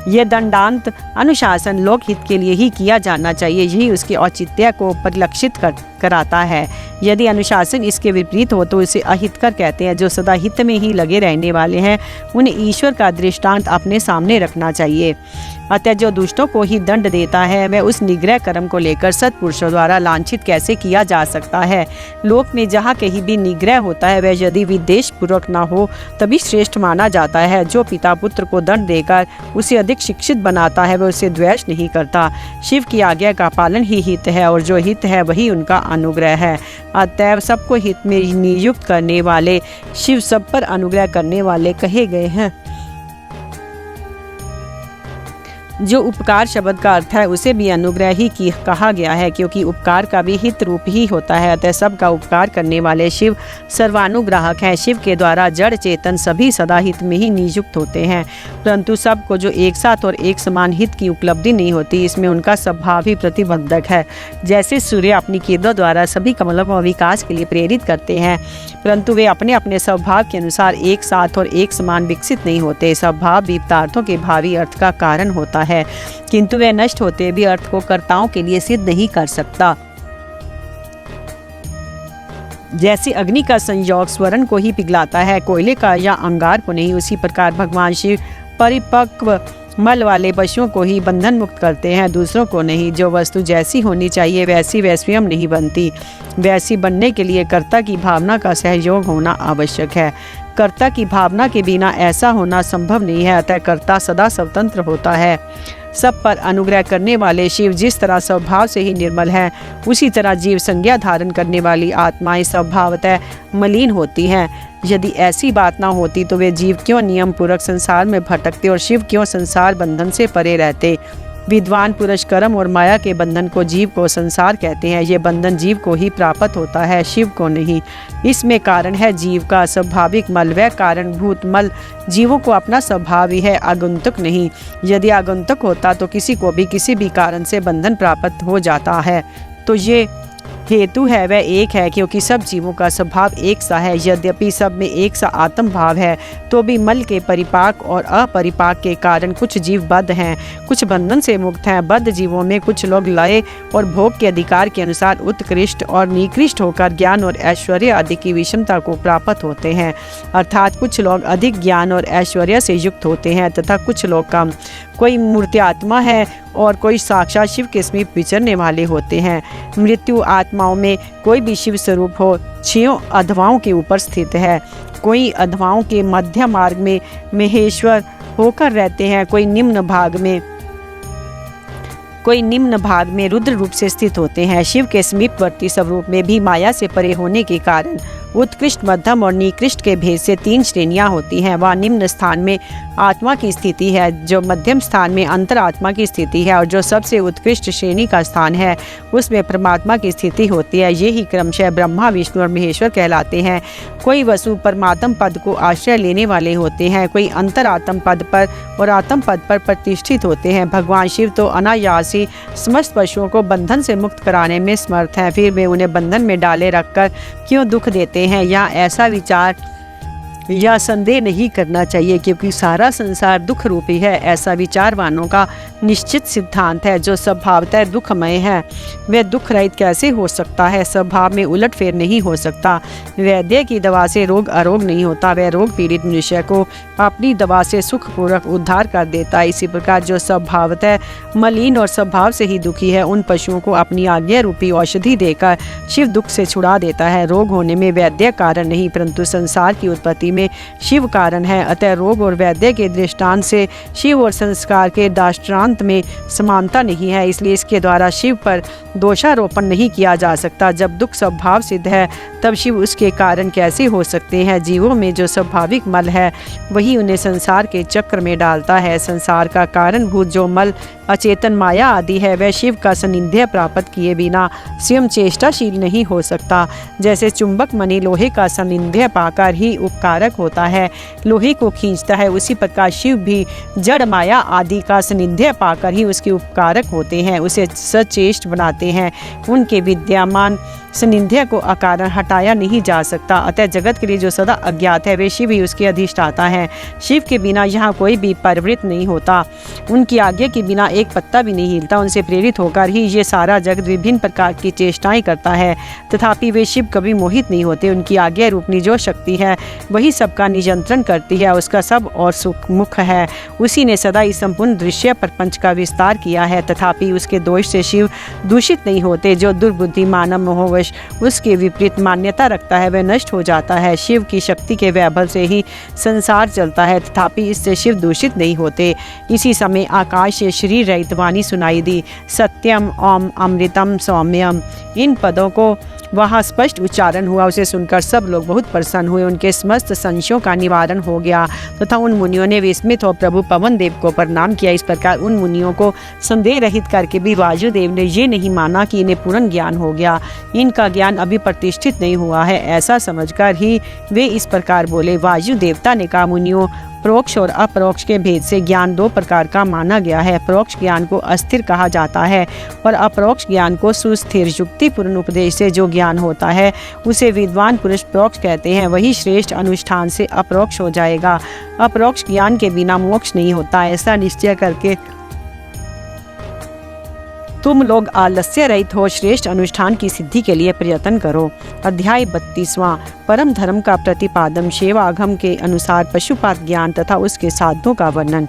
A: ये दंडांत अनुशासन लोकहित के लिए ही किया जाना चाहिए, यही उसके औचित्य को परिलक्षित कराता है। यदि अनुशासन इसके विपरीत हो तो इसे अहितकर कहते हैं। जो सदा हित में ही लगे रहने वाले हैं उन्हें ईश्वर का दृष्टांत अपने सामने रखना चाहिए। अतः जो दुष्टों को ही दंड देता है वह उस निग्रह कर्म को लेकर सत्पुरुषों द्वारा लांछित कैसे किया जा सकता है। लोक में जहाँ कहीं भी निग्रह होता है वह यदि विद्वेष पूर्वक न हो तभी श्रेष्ठ माना जाता है। जो पिता पुत्र को दंड देकर उसे अधिक शिक्षित बनाता है वह उसे द्वेष नहीं करता। शिव की आज्ञा का पालन ही हित है और जो हित है वही उनका अनुग्रह है। अतएव सबको हित में नियुक्त करने वाले शिव सब पर अनुग्रह करने वाले कहे गए हैं। जो उपकार शब्द का अर्थ है उसे भी अनुग्रह ही की कहा गया है, क्योंकि उपकार का भी हित रूप ही होता है। अतः सबका उपकार करने वाले शिव सर्वानुग्राहक हैं। शिव के द्वारा जड़ चेतन सभी सदा हित में ही नियुक्त होते हैं, परंतु सबको जो एक साथ और एक समान हित की उपलब्धि नहीं होती, इसमें उनका स्वभाव ही प्रतिबंधक है। जैसे सूर्य अपनी किरणों द्वारा सभी कमलों को विकास के लिए प्रेरित करते हैं, परंतु वे अपने अपने स्वभाव के अनुसार एक साथ और एक समान विकसित नहीं होते। स्वभाव भी पदार्थों के भावी अर्थ का कारण होता है, किंतु वह नष्ट होते भी अर्थ को कर्ताओं के लिए सिद्ध नहीं कर सकता। जैसे अग्नि का संयोग स्वर्ण को ही पिघलाता है, कोयले का या अंगार को नहीं, उसी प्रकार भगवान शिव परिपक्व मल वाले पशुओं को ही बंधन मुक्त करते हैं, दूसरों को नहीं। जो वस्तु जैसी होनी चाहिए वैसी वह स्वयं नहीं बनती, वैसी बनने के लिए कर्ता की भावना का सहयोग होना आवश्यक है। कर्ता की भावना के बिना ऐसा होना संभव नहीं है। अतः कर्ता सदा स्वतंत्र होता है। सब पर अनुग्रह करने वाले शिव जिस तरह स्वभाव से ही निर्मल है, उसी तरह जीव संज्ञा धारण करने वाली आत्माएं स्वभावतः मलिन होती हैं। यदि ऐसी बात ना होती तो वे जीव क्यों नियम पूर्वक संसार में भटकते और शिव क्यों संसार बंधन से परे रहते। विद्वान पुरुष कर्म और माया के बंधन को जीव को संसार कहते हैं। ये बंधन जीव को ही प्राप्त होता है, शिव को नहीं। इसमें कारण है जीव का स्वाभाविक मल, वह कारणभूत मल जीवों को अपना स्वभाव ही है, आगंतुक नहीं। यदि आगंतुक होता तो किसी को भी किसी भी कारण से बंधन प्राप्त हो जाता है। तो ये हेतु है वह एक है, क्योंकि सब जीवों का स्वभाव एक सा है। यद्यपि सब में एक सा आत्म भाव है, तो भी मल के परिपाक और अपरिपाक के कारण कुछ जीव बद्ध हैं, कुछ बंधन से मुक्त हैं। बद्ध जीवों में कुछ लोग लय और भोग के अधिकार के अनुसार उत्कृष्ट और निकृष्ट होकर ज्ञान और ऐश्वर्य आदि की विषमता को प्राप्त होते हैं, अर्थात कुछ लोग अधिक ज्ञान और ऐश्वर्य से युक्त होते हैं तथा कुछ लोग कम। कोई मूर्त्यात्मा है और कोई साक्षात शिव के समीप विचरने वाले होते हैं। मृत्यु आत्माओं में कोई भी शिव स्वरूप हो, 6 अधवाओं के ऊपर स्थित है। कोई अधवाओं के मध्य मार्ग में महेश्वर होकर रहते हैं, कोई निम्न भाग में रुद्र रूप से स्थित होते हैं। शिव के समीपवर्ती स्वरूप में भी माया से परे होने के कारण उत्कृष्ट, मध्यम और निकृष्ट के भेद से 3 श्रेणियां होती हैं। वह निम्न स्थान में आत्मा की स्थिति है, जो मध्यम स्थान में अंतरात्मा की स्थिति है और जो सबसे उत्कृष्ट श्रेणी का स्थान है उसमें परमात्मा की स्थिति होती है। ये ही क्रमशः ब्रह्मा, विष्णु और महेश्वर कहलाते हैं। कोई वसु परमात्म पद को आश्रय लेने वाले होते हैं, कोई अंतरात्म पद पर और आत्म पद पर प्रतिष्ठित होते हैं। भगवान शिव तो अनायास ही समस्त पशुओं को बंधन से मुक्त कराने में समर्थ हैं, फिर वे उन्हें बंधन में डाले रखकर क्यों दुख देते हैं। यहाँ ऐसा विचार या संदेह नहीं करना चाहिए, क्योंकि सारा संसार दुख रूपी है। ऐसा विचारवानों का निश्चित सिद्धांत है, जो स्वभावतः दुखमय है। वह दुख रहित कैसे हो सकता है, स्वभाव में उलटफेर नहीं हो सकता। वैद्य की दवा से रोग अरोग नहीं होता, वह रोग पीड़ित मनुष्य को अपनी दवा से सुखपूर्वक उद्धार कर देता है। इसी प्रकार जो स्वभावतः मलिन और स्वभाव से ही दुखी है, उन पशुओं को अपनी आज्ञा रूपी औषधि देकर शिव दुख से छुड़ा देता है। रोग होने में वैद्य कारण नहीं, परंतु संसार की उत्पत्ति में शिव कारण है। अतः रोग और वैद्य के दृष्टांत से शिव और संस्कार के दृष्टांत में समानता नहीं है, इसलिए इसके द्वारा शिव पर दोषारोपण नहीं किया जा सकता। जब दुख स्वभाव सिद्ध है, तब शिव उसके कारण कैसे हो सकते हैं। जीवों में जो स्वाभाविक मल है, वही उन्हें संसार के चक्र में डालता है। संसार का कारणभूत जो मल अचेतन माया आदि है, वह शिव का सानिध्य प्राप्त किए बिना स्वयं चेष्टाशील नहीं हो सकता। जैसे चुंबक मणि लोहे का सानिध्य पाकर ही उपकारक होता है, लोहे को खींचता है, उसी प्रकार शिव भी जड़ माया आदि का सानिध्य पाकर ही उसके उपकारक होते हैं, उसे सचेष्ट बनाते हैं। उनके विद्यमान सानिध्य को अकारण हटाया नहीं जा सकता। अतः जगत के लिए जो सदा अज्ञात है, वे शिव ही उसके अधिष्ठाता हैं। शिव के बिना यहाँ कोई भी प्रवृत्त नहीं होता, उनकी आज्ञा के बिना एक पत्ता भी नहीं हिलता। उनसे प्रेरित होकर ही ये सारा जगत विभिन्न प्रकार की चेष्टाएं करता है, तथापि वे शिव कभी मोहित नहीं होते। उनकी आज्ञा रूपनी जो शक्ति है, वही सबका नियंत्रण करती है, उसका सब और सुख मुख है। उसी ने सदा इस संपूर्ण दृश्य प्रपंच का विस्तार किया है, तथापि उसके दोष से शिव दूषित नहीं होते। जो दुर्बुद्धि मानव मोहवश उसके विपरीत मान्यता रखता है, वह नष्ट हो जाता है। शिव की शक्ति के वैभव से ही संसार चलता है, तथापि इससे शिव दूषित नहीं होते। इसी समय आकाश से शरीर रहित वाणी सुनाई दी, सत्यम ओम अमृतम सौम्यम। इन पदों को वहाँ स्पष्ट उच्चारण हुआ। उसे सुनकर सब लोग बहुत प्रसन्न हुए, उनके समस्त संशयों का निवारण हो गया तथा उन मुनियों ने विस्मित हो प्रभु पवन देव को प्रणाम किया। इस प्रकार उन मुनियों को संदेह रहित करके भी वायुदेव ने ये नहीं माना कि इन्हें पूर्ण ज्ञान हो गया, इनका ज्ञान अभी प्रतिष्ठित नहीं हुआ है। ऐसा समझकर ही वे इस प्रकार बोले। वायु देवता ने कहा, मुनियों, परोक्ष और अपरोक्ष के भेद से ज्ञान 2 प्रकार का माना गया है। परोक्ष ज्ञान को अस्थिर कहा जाता है और अपरोक्ष ज्ञान को सुस्थिर। युक्तिपूर्ण उपदेश से जो ज्ञान होता है, उसे विद्वान पुरुष परोक्ष कहते हैं। वही श्रेष्ठ अनुष्ठान से अपरोक्ष हो जाएगा। अपरोक्ष ज्ञान के बिना मोक्ष नहीं होता। ऐसा निश्चय करके तुम लोग आलस्य रहित हो श्रेष्ठ अनुष्ठान की सिद्धि के लिए प्रयत्न करो। अध्याय 32वां परम धर्म का प्रतिपादन। सेवागम के अनुसार पशुपात ज्ञान तथा उसके साधनों का वर्णन।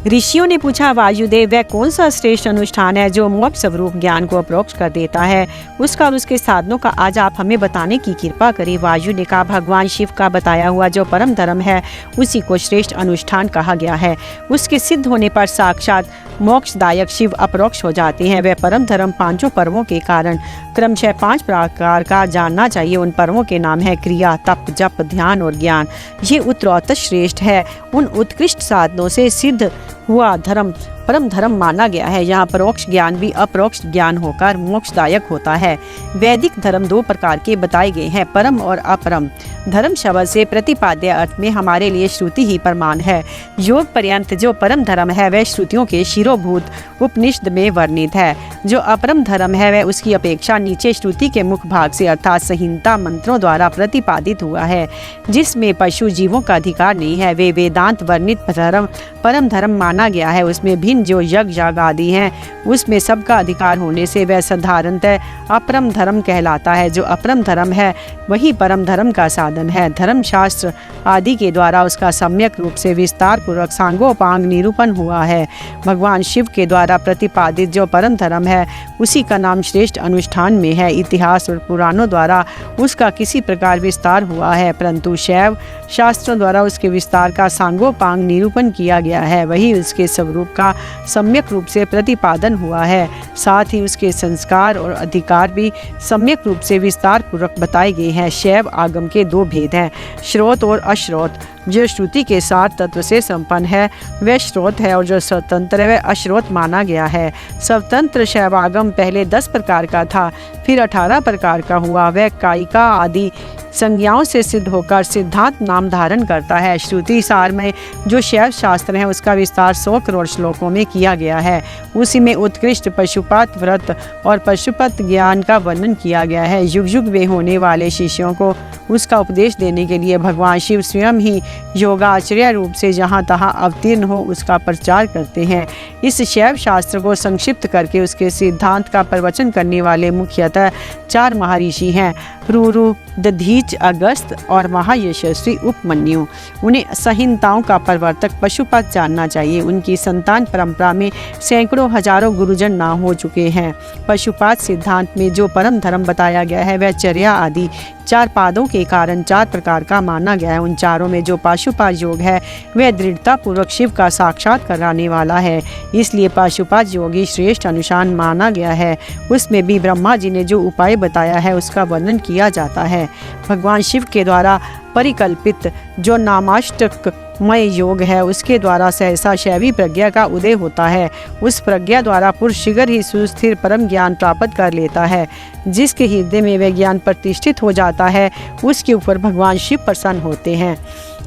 A: ऋषियों ने पूछा, वायुदेव वह कौन सा श्रेष्ठ अनुष्ठान है जो मोक्ष स्वरूप ज्ञान को अप्रोक्ष कर देता है, उसका और उसके साधनों का आज आप हमें बताने की कृपा करें। वायु ने कहा, भगवान शिव का बताया हुआ जो परम धर्म है उसी को श्रेष्ठ अनुष्ठान कहा गया है। उसके सिद्ध होने पर साक्षात मोक्षदायक शिव अप्रोक्ष हो जाते हैं। वह परम धर्म पांचों पर्वों के कारण क्रमशः 5 प्रकार का जानना चाहिए। उन पर्वों के नाम है क्रिया, तप, जप, ध्यान और ज्ञान। ये उत्तरोत्तर श्रेष्ठ है। उन उत्कृष्ट साधनों से सिद्ध हुआ धर्म परम धर्म माना गया है। यहाँ परोक्ष ज्ञान भी अपरोक्ष ज्ञान होकर मोक्षदायक होता है। वैदिक धर्म 2 प्रकार के बताए गए हैं, परम और अपरम। धर्म शब्द से प्रतिपाद्य अर्थ में हमारे लिए श्रुति ही प्रमाण है। योग पर्यंत जो परम धर्म है वह श्रुतियों के शिरोभूत उपनिषद में वर्णित है। जो अपरम धर्म है वह उसकी अपेक्षा नीचे श्रुति के मुख भाग से अर्थात संहिता मंत्रों द्वारा प्रतिपादित हुआ है, जिसमें पशु जीवों का अधिकार नहीं है। वे वेदांत वर्णित धर्म परम धर्म माना गया है। उसमें भिन्न जो यज्ञ याग आदि हैं उसमें सबका अधिकार होने से वह साधारणतः अपरम धर्म कहलाता है। जो अपरम धर्म है वही परम धर्म का साधन है। धर्मशास्त्र आदि के द्वारा उसका सम्यक रूप से विस्तार पूर्वक सांगोपांग निरूपण हुआ है। भगवान शिव के द्वारा प्रतिपादित जो परम धर्म है उसी का नाम श्रेष्ठ अनुष्ठान में है। इतिहास और पुराणों द्वारा उसका किसी प्रकार विस्तार हुआ है, परंतु शैव शास्त्रों द्वारा उसके विस्तार का सांगोपांग निरूपण किया गया है। वही उसके स्वरूप का सम्यक रूप से प्रतिपादन हुआ है। साथ ही उसके संस्कार और अधिकार भी सम्यक रूप से विस्तार पूर्वक बताए गए हैं। शैव आगम के 2 भेद हैं, श्रोत और अश्रोत। जो श्रुति के 7 तत्व से संपन्न है वह श्रोत है और जो स्वतंत्र है वह अश्रोत माना गया है। स्वतंत्र शैवागम पहले 10 प्रकार का था, फिर 18 प्रकार का हुआ। वह कायिका आदि संज्ञाओं से सिद्ध होकर सिद्धांत नाम धारण करता है। श्रुति सार में जो शैव शास्त्र है उसका विस्तार 100 करोड़ श्लोकों में किया गया है। उसी में उत्कृष्ट पशुपात व्रत और पशुपत ज्ञान का वर्णन किया गया है। युग युग में होने वाले शिष्यों को उसका उपदेश देने के लिए भगवान शिव स्वयं ही योगाचार्य रूप से जहाँ तहाँ अवतीर्ण हो उसका प्रचार करते हैं। इस शैव शास्त्र को संक्षिप्त करके उसके सिद्धांत का प्रवचन करने वाले मुख्यतः 4 महर्षि हैं, रुरु, दधीच, अगस्त और महायशस्वी उपमन्यु। उन्हें संहिताओं का प्रवर्तक पशुपत जानना चाहिए। उनकी संतान परंपरा में सैकड़ों हजारों गुरुजन नाम हो चुके हैं। पशुपात सिद्धांत में जो परम धर्म बताया गया है वह चर्या आदि 4 पादों के कारण 4 प्रकार का माना गया है। उन चारों में जो पाशुपात योग है वह दृढ़ता पूर्वक शिव का साक्षात कराने वाला है, इसलिए पाशुपात योगी श्रेष्ठ अनुष्ठान माना गया है। उसमें भी ब्रह्मा जी ने जो उपाय बताया है उसका वर्णन किया जाता है। भगवान शिव के द्वारा परिकल्पित जो नामाष्टकमय योग है उसके द्वारा सहसा शैवी प्रज्ञा का उदय होता है। उस प्रज्ञा द्वारा पुरुष शीघ्र ही सुस्थिर परम ज्ञान प्राप्त कर लेता है। जिसके हृदय में वह ज्ञान प्रतिष्ठित हो जाता है उसके ऊपर भगवान शिव प्रसन्न होते हैं।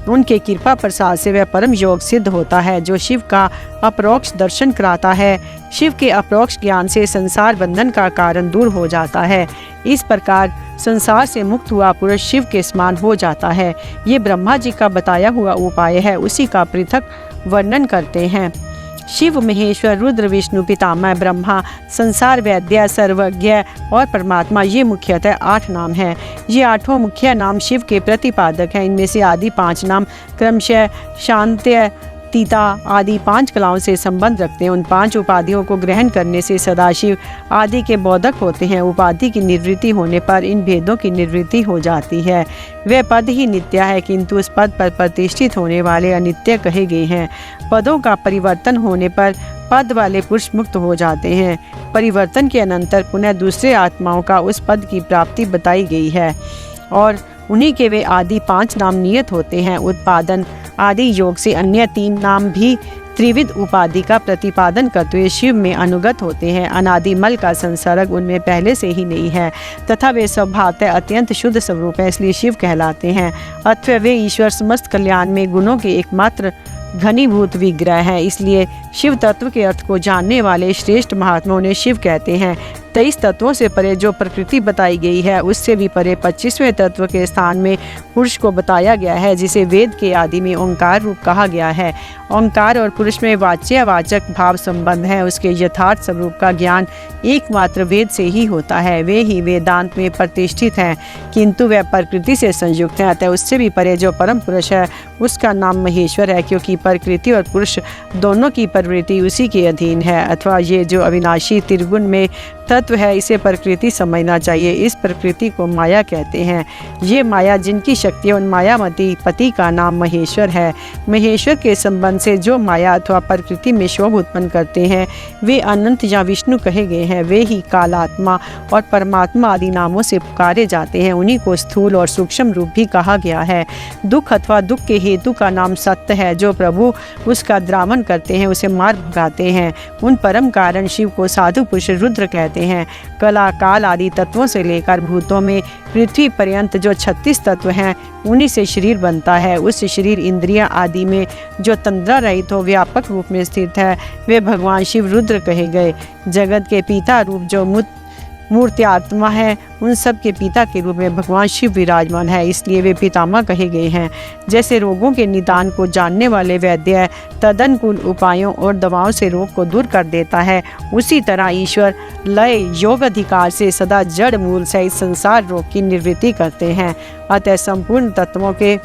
A: उनके कृपा प्रसाद से वह परम योग सिद्ध होता है जो शिव का अपरोक्ष दर्शन कराता है। शिव के अपरोक्ष ज्ञान से संसार बंधन का कारण दूर हो जाता है। इस प्रकार संसार से मुक्त हुआ पुरुष शिव के समान हो जाता है। ये ब्रह्मा जी का बताया हुआ उपाय है, उसी का पृथक वर्णन करते हैं। शिव, महेश्वर, रुद्र, विष्णु, पितामह, ब्रह्मा, संसार वैद्य, सर्वज्ञ और परमात्मा, ये मुख्यतः 8 नाम हैं। ये 8 मुख्य नाम शिव के प्रतिपादक हैं। इनमें से आदि 5 नाम क्रमशः शांत्य, तीता आदि 5 कलाओं से संबंध रखते हैं। उन 5 उपाधियों को ग्रहण करने से सदाशिव आदि के बोधक होते हैं। उपाधि की निवृत्ति होने पर इन भेदों की निवृत्ति हो जाती है। वह पद ही नित्य है, किंतु उस पद पर प्रतिष्ठित होने वाले अनित्य कहे गए हैं। पदों का परिवर्तन होने पर पद वाले पुरुष मुक्त हो जाते हैं। परिवर्तन के अनंतर पुनः दूसरे आत्माओं का उस पद की प्राप्ति बताई गई है और उन्हीं के वे आदि 5 नाम नियत होते हैं। उत्पादन आदि योग से अन्य 3 नाम भी त्रिविध उपाधि का प्रतिपादन करते हुए शिव में अनुगत होते हैं। अनादि मल का संसर्ग उनमें पहले से ही नहीं है तथा वे स्वभावतः अत्यंत शुद्ध स्वरूप है, इसलिए शिव कहलाते हैं। अथवा वे ईश्वर समस्त कल्याण में गुणों के एकमात्र घनीभूत विग्रह है, इसलिए शिव तत्व के अर्थ को जानने वाले श्रेष्ठ महात्माओं ने शिव कहते हैं। 23 तत्वों से परे जो प्रकृति बताई गई है उससे भी परे 25वें तत्व के स्थान में पुरुष को बताया गया है, जिसे वेद के आदि में ओंकार रूप कहा गया है। ओंकार और पुरुष में वाच्यवाचक भाव संबंध है। उसके यथार्थ स्वरूप का ज्ञान एकमात्र वेद से ही होता है। वे ही वेदांत में प्रतिष्ठित हैं, किंतु वह प्रकृति से संयुक्त है। अतः उससे भी परे जो परम पुरुष है उसका नाम महेश्वर है, क्योंकि प्रकृति और पुरुष दोनों की प्रवृत्ति उसी के अधीन है। अथवा ये जो अविनाशी त्रिगुण में तत्व है इसे प्रकृति समझना चाहिए। इस प्रकृति को माया कहते हैं। ये माया जिनकी शक्ति उन मायामती पति का नाम महेश्वर है। महेश्वर के संबंध से जो माया अथवा प्रकृति में शोभ उत्पन्न करते हैं वे अनंत या विष्णु कहे गए हैं। वे ही कालात्मा और परमात्मा आदि नामों से पुकारे जाते हैं। उन्हीं को स्थूल और सूक्ष्म रूप भी कहा गया है। दुख अथवा दुख के हेतु का नाम सत्य है। जो प्रभु उसका द्रावण करते हैं उसे मार भगाते हैं। उन परम कारण शिव को साधु पुरुष रुद्र कहते हैं। कला काल आदि तत्वों से लेकर भूतों में पृथ्वी पर्यंत जो 36 तत्व हैं उन्हीं से शरीर बनता है। उस शरीर इंद्रियां आदि में जो तंद्रा रहित हो व्यापक रूप में स्थित है वे भगवान शिव रुद्र कहे गए। जगत के पिता रूप जो मूर्ति आत्मा है उन सब के पिता के रूप में भगवान शिव विराजमान है, इसलिए वे पितामह कहे गए हैं। जैसे रोगों के निदान को जानने वाले वैद्य तदनुकूल उपायों और दवाओं से रोग को दूर कर देता है, उसी तरह ईश्वर लय योग अधिकार से सदा जड़ मूल सहित संसार रोग की निवृत्ति करते हैं। अतः संपूर्ण तत्वों के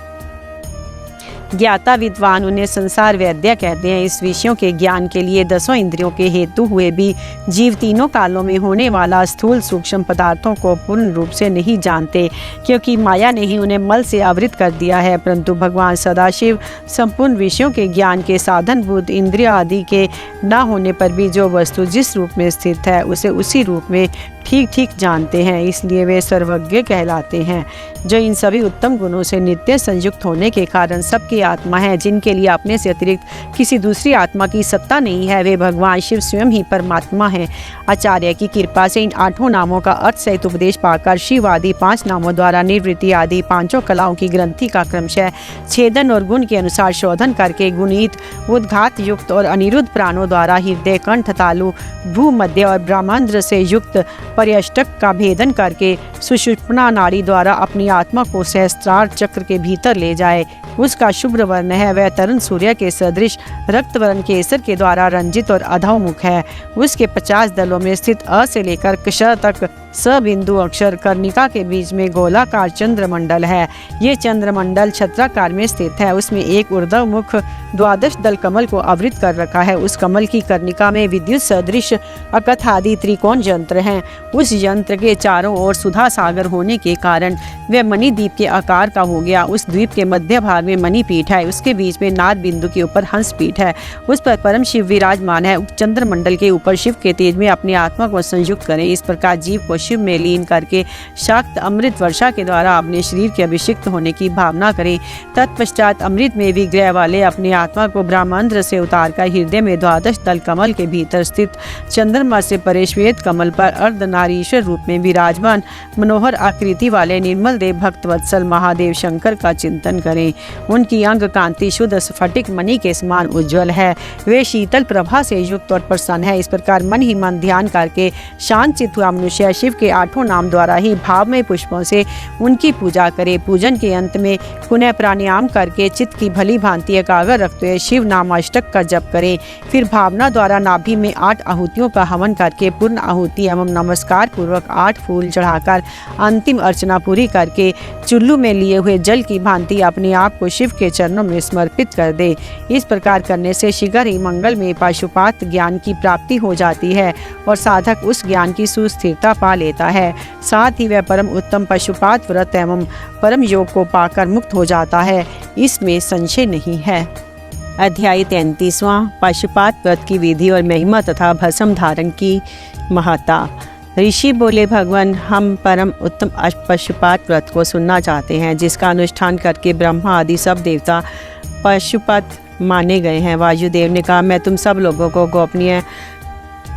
A: ज्ञाता विद्वान उन्हें संसार वैद्य कहते हैं। इस विषयों के ज्ञान के लिए 10 इंद्रियों के हेतु हुए भी जीव तीनों कालों में होने वाला स्थूल सूक्ष्म पदार्थों को पूर्ण रूप से नहीं जानते, क्योंकि माया ने ही उन्हें मल से आवृत कर दिया है। परंतु भगवान सदाशिव संपूर्ण विषयों के ज्ञान के साधनभूत इंद्रिय आदि के न होने पर भी जो वस्तु जिस रूप में स्थित है उसे उसी रूप में ठीक ठीक जानते हैं, इसलिए वे सर्वज्ञ कहलाते हैं। जो इन सभी उत्तम गुणों से नित्य संयुक्त होने के कारण सबकी आत्मा है, जिनके लिए अपने से अतिरिक्त किसी दूसरी आत्मा की सत्ता नहीं है, वे भगवान शिव स्वयं ही परमात्मा हैं। आचार्य की कृपा से इन 8 नामों का अर्थ सहित उपदेश पाकर शिव आदि 5 नामों द्वारा निवृत्ति आदि 5 कलाओं की ग्रंथि का क्रमशः छेदन और गुण के अनुसार शोधन करके गुणित उद्घात युक्त और अनिरुद्ध प्राणों द्वारा हृदय कंठ तालु भूमध्य और ब्रह्मांड से युक्त पर्यष्टक का भेदन करके सुषुप्ना नाड़ी द्वारा अपनी आत्मा को सहस्त्रार चक्र के भीतर ले जाए। उसका शुभ्र वर्ण है, वह तरुण सूर्य के सदृश रक्त वर्ण केसर के द्वारा रंजित और अधोमुख है। उसके 50 दलों में स्थित अ से लेकर क्ष तक सबिंदु अक्षर कर्णिका के बीच में गोलाकार चंद्रमंडल है। ये चंद्रमंडल छत्राकार में स्थित है। उसमें एक ऊर्ध्वमुख 12 दल कमल को आवृत कर रखा है। उस कमल की कर्णिका में विद्युत सदृश अकथ आदि त्रिकोण यंत्र हैं। उस यंत्र के चारों ओर सुधा सागर होने के कारण वह मणिद्वीप के आकार का हो गया। उस द्वीप के मध्य भाग में मणिपीठ है। उसके बीच में नाद बिंदु के ऊपर हंस पीठ है। उस पर परम शिव विराजमान है। चंद्रमंडल के ऊपर शिव के तेज में अपनी आत्मा को संयुक्त करें। इस प्रकार जीव को शिव में लीन करके शाक्त अमृत वर्षा के द्वारा अपने शरीर के अभिषिक्त होने की भावना करें। तत्पश्चात अमृत में विग्रह वाले अपनी आत्मा को ब्रह्मांड से उतार कर हृदय में 12 दल कमल के भीतर स्थित चंद्रमा से परे श्वेत कमल पर अर्धनारीश्वर रूप में विराजमान मनोहर आकृति वाले निर्मल देव भक्तवत्सल महादेव शंकर का चिंतन करें। उनकी अंग कांति शुद्ध स्फटिक मणि के समान उज्ज्वल है। वे शीतल प्रभा से युक्त और प्रसन्न है। इस प्रकार मन ही मन ध्यान करके शांत चित्त हुआ मनुष्य शिव के 8 नाम द्वारा ही भाव में पुष्पों से उनकी पूजा करे। पूजन के अंत में पुनः प्राणायाम करके चित्त की भली भांति एकाग्र रखते हुए शिव नाम अष्टक का जप करें। फिर भावना द्वारा नाभि में 8 आहुतियों का हवन करके पूर्ण आहुति एवं नमस्कार पूर्वक 8 फूल चढ़ाकर अंतिम अर्चना पूरी करके चुल्लू में लिए हुए जल की भांति अपने आप को शिव के चरणों में समर्पित कर दे। इस प्रकार करने से शीघ्र ही मंगल में पाशुपात ज्ञान की प्राप्ति हो जाती है और साधक उस ज्ञान की सुस्थिरता पा लेता है। साथ ही वह परम उत्तम पशुपात व्रत एवं परम योग को पाकर मुक्त हो जाता है, इसमें संशय नहीं है। अध्याय 33वां पाशुपात व्रत की विधि और महिमा तथा भस्म धारण की महत्ता। ऋषि बोले, भगवान हम परम उत्तम पशुपात व्रत को सुनना चाहते हैं, जिसका अनुष्ठान करके ब्रह्मा आदि सब देवता पशुपत माने गए हैं। वायुदेव ने कहा, मैं तुम सब लोगों को गोपनीय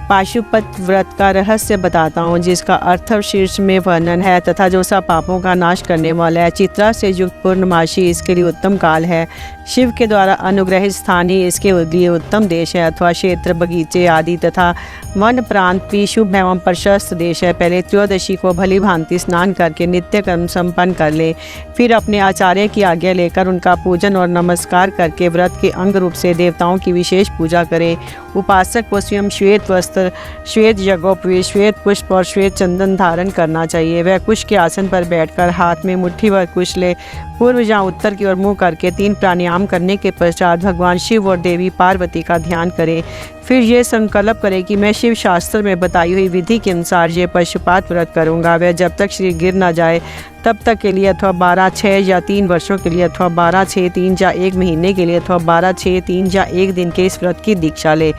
A: पाशुपत व्रत का रहस्य बताता हूँ, जिसका अर्थ शीर्ष में वर्णन है तथा जो सब पापों का नाश करने वाला है। चित्रा से युक्त पूर्णमासी इसके लिए उत्तम काल है। शिव के द्वारा अनुग्रहित स्थान ही इसके लिए उत्तम देश है अथवा क्षेत्र, बगीचे आदि तथा वन प्रांत भी शुभ एवं प्रशस्त देश है। पहले त्रयोदशी को भली भांति स्नान करके नित्य कर्म संपन्न कर ले, फिर अपने आचार्य की आज्ञा लेकर उनका पूजन और नमस्कार करके व्रत के अंग रूप से देवताओं की विशेष पूजा करें। उपासक को स्वयं श्वेत वस्त्र, श्वेत यज्ञोपवीत, श्वेत पुष्प और श्वेत चंदन धारण करना चाहिए। वह कुश के आसन पर बैठकर हाथ में मुट्ठी भर कुश ले, पूर्व या उत्तर की ओर मुँह करके 3 प्राणायाम करने के पश्चात भगवान शिव और देवी पार्वती का ध्यान करें। फिर ये संकल्प करें कि मैं शिव शास्त्र में बताई हुई विधि के अनुसार ये पशुपात व्रत करूँगा। वह जब तक शरीर गिर न जाए तब तक के लिए अथवा 12, 6 या 3 वर्षों के लिए अथवा 12, 6, 3 या 1 महीने के लिए अथवा 12, 6, 3 या 1 दिन के इस व्रत की दीक्षा ले।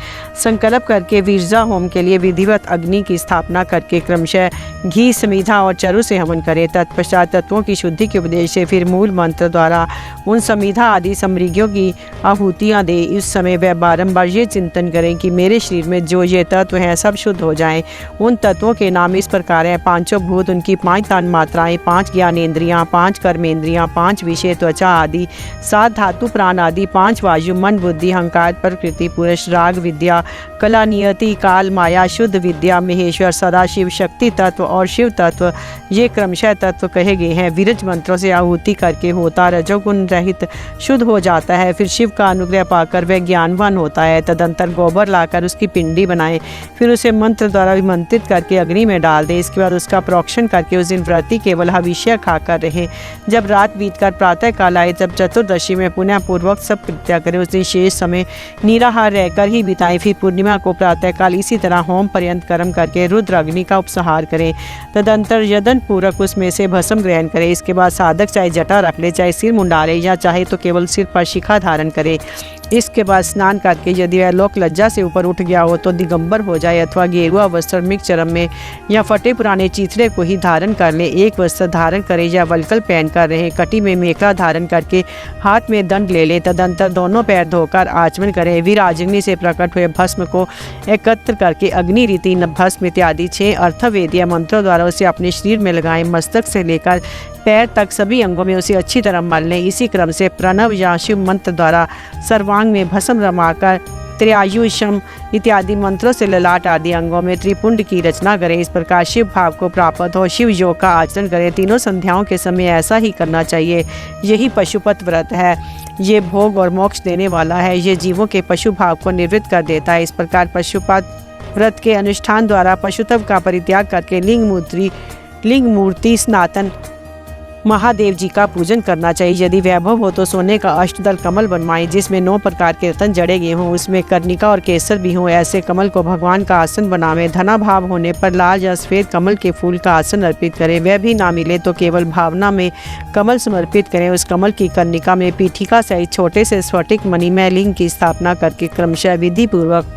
A: संकल्प करके वीरजा होम के लिए विधिवत अग्नि की स्थापना करके क्रमशः घी, समीधा और चरु से हवन करे। तत्पश्चात तत्वों की शुद्धि के उपदेश से फिर मूल मंत्र द्वारा उन समीधा आदि समृगियों की आहुतियाँ दे। इस समय वह बारंबार ये चिंतन करें कि मेरे शरीर में जो ये तत्व हैं सब शुद्ध हो जाएं। उन तत्वों के नाम इस प्रकार हैं: 5 भूत, उनकी 5 तन मात्राएं, 5 ज्ञानेंद्रियाँ, 5 कर्मेंद्रियाँ, 5 विषय, त्वचा आदि, 7 धातु प्राण आदि, 5 वायु, मन, बुद्धि, अहंकार, प्रकृति, पुरुष, राग, विद्या, कला, नियति, काल, माया, शुद्ध विद्या, महेश्वर, सदाशिव, शक्ति तत्व और शिव तत्व। ये क्रमशः तत्व कहे गए हैं। विरज मंत्रों से आहुति करके होता रजोगुण रहित शुद्ध हो जाता है। फिर शिव का अनुग्रह पाकर वह ज्ञानवान होता है। तदंतर गोबर लाकर उसकी पिंडी बनाए, फिर उसे मंत्र द्वारा विमंत्रित करके अग्नि में डाल दे। इसके बाद उसका प्रोक्षण करके उस दिन व्रती केवल हविष्य खाकर रहे। जब रात बीतकर प्रातः काल आए तब चतुर्दशी में पुनः पूर्वक सब कृत्या करें। उस दिन शेष समय निराहार रहकर ही बिताएं। फिर पूर्णिमा को प्रातःकाल इसी तरह होम पर्यंत कर्म करके रुद्र अग्नि का उपसंहार करें। तदंतर यदन पूर्वक उसमें से भस्म ग्रहण करें। इसके बाद साधक चाहे जटा रख ले, चाहे सिर मुंडाले या चाहे तो केवल सिर पर शिखा धारण करे। इसके बाद स्नान करके यदि वह लोक लज्जा से ऊपर उठ गया हो तो दिगंबर हो जाए अथवा गेरुआ वस्त्र मिक चरम में या फटे पुराने चीथड़े को ही धारण कर ले। एक वस्त्र धारण करे या वलकल पहन कर रहे। कटी में मेखला धारण करके हाथ में दंड ले ले। तदंतर दोनों पैर धोकर आचमन करें। वीराग्नि से प्रकट हुए भस्म को एकत्र करके अग्नि रीति भस्म इत्यादि 6 अर्थवेदीय मंत्रों द्वारा उसे अपने शरीर में लगाएं। मस्तक से लेकर पैर तक सभी अंगों में उसे अच्छी तरह मल लें। इसी क्रम से प्रणव या शिव मंत्र द्वारा सर्वांग में भस्म रमाकर त्र्यायुषम इत्यादि मंत्रों से ललाट आदि अंगों में त्रिपुंड की रचना करें। इस प्रकार शिव भाव को प्राप्त हो शिव योग का आचरण करें। तीनों संध्याओं के समय ऐसा ही करना चाहिए। यही पशुपत व्रत है। ये भोग और मोक्ष देने वाला है। ये जीवों के पशु भाव को निवृत्त कर देता है। इस प्रकार पशुपत व्रत के अनुष्ठान द्वारा पशुत्व का परित्याग करके लिंग मूर्ति सनातन महादेव जी का पूजन करना चाहिए। यदि वैभव हो तो सोने का अष्टदल कमल बनवाएं जिसमें 9 प्रकार के रत्न जड़े गए हों, उसमें कर्णिका और केसर भी हों। ऐसे कमल को भगवान का आसन बनावें। धनाभाव होने पर लाल या सफ़ेद कमल के फूल का आसन अर्पित करें। वह भी ना मिले तो केवल भावना में कमल समर्पित करें। उस कमल की कर्णिका में पीठिका सहित छोटे से स्फटिक मणिमय लिंग की स्थापना करके क्रमशः विधि पूर्वक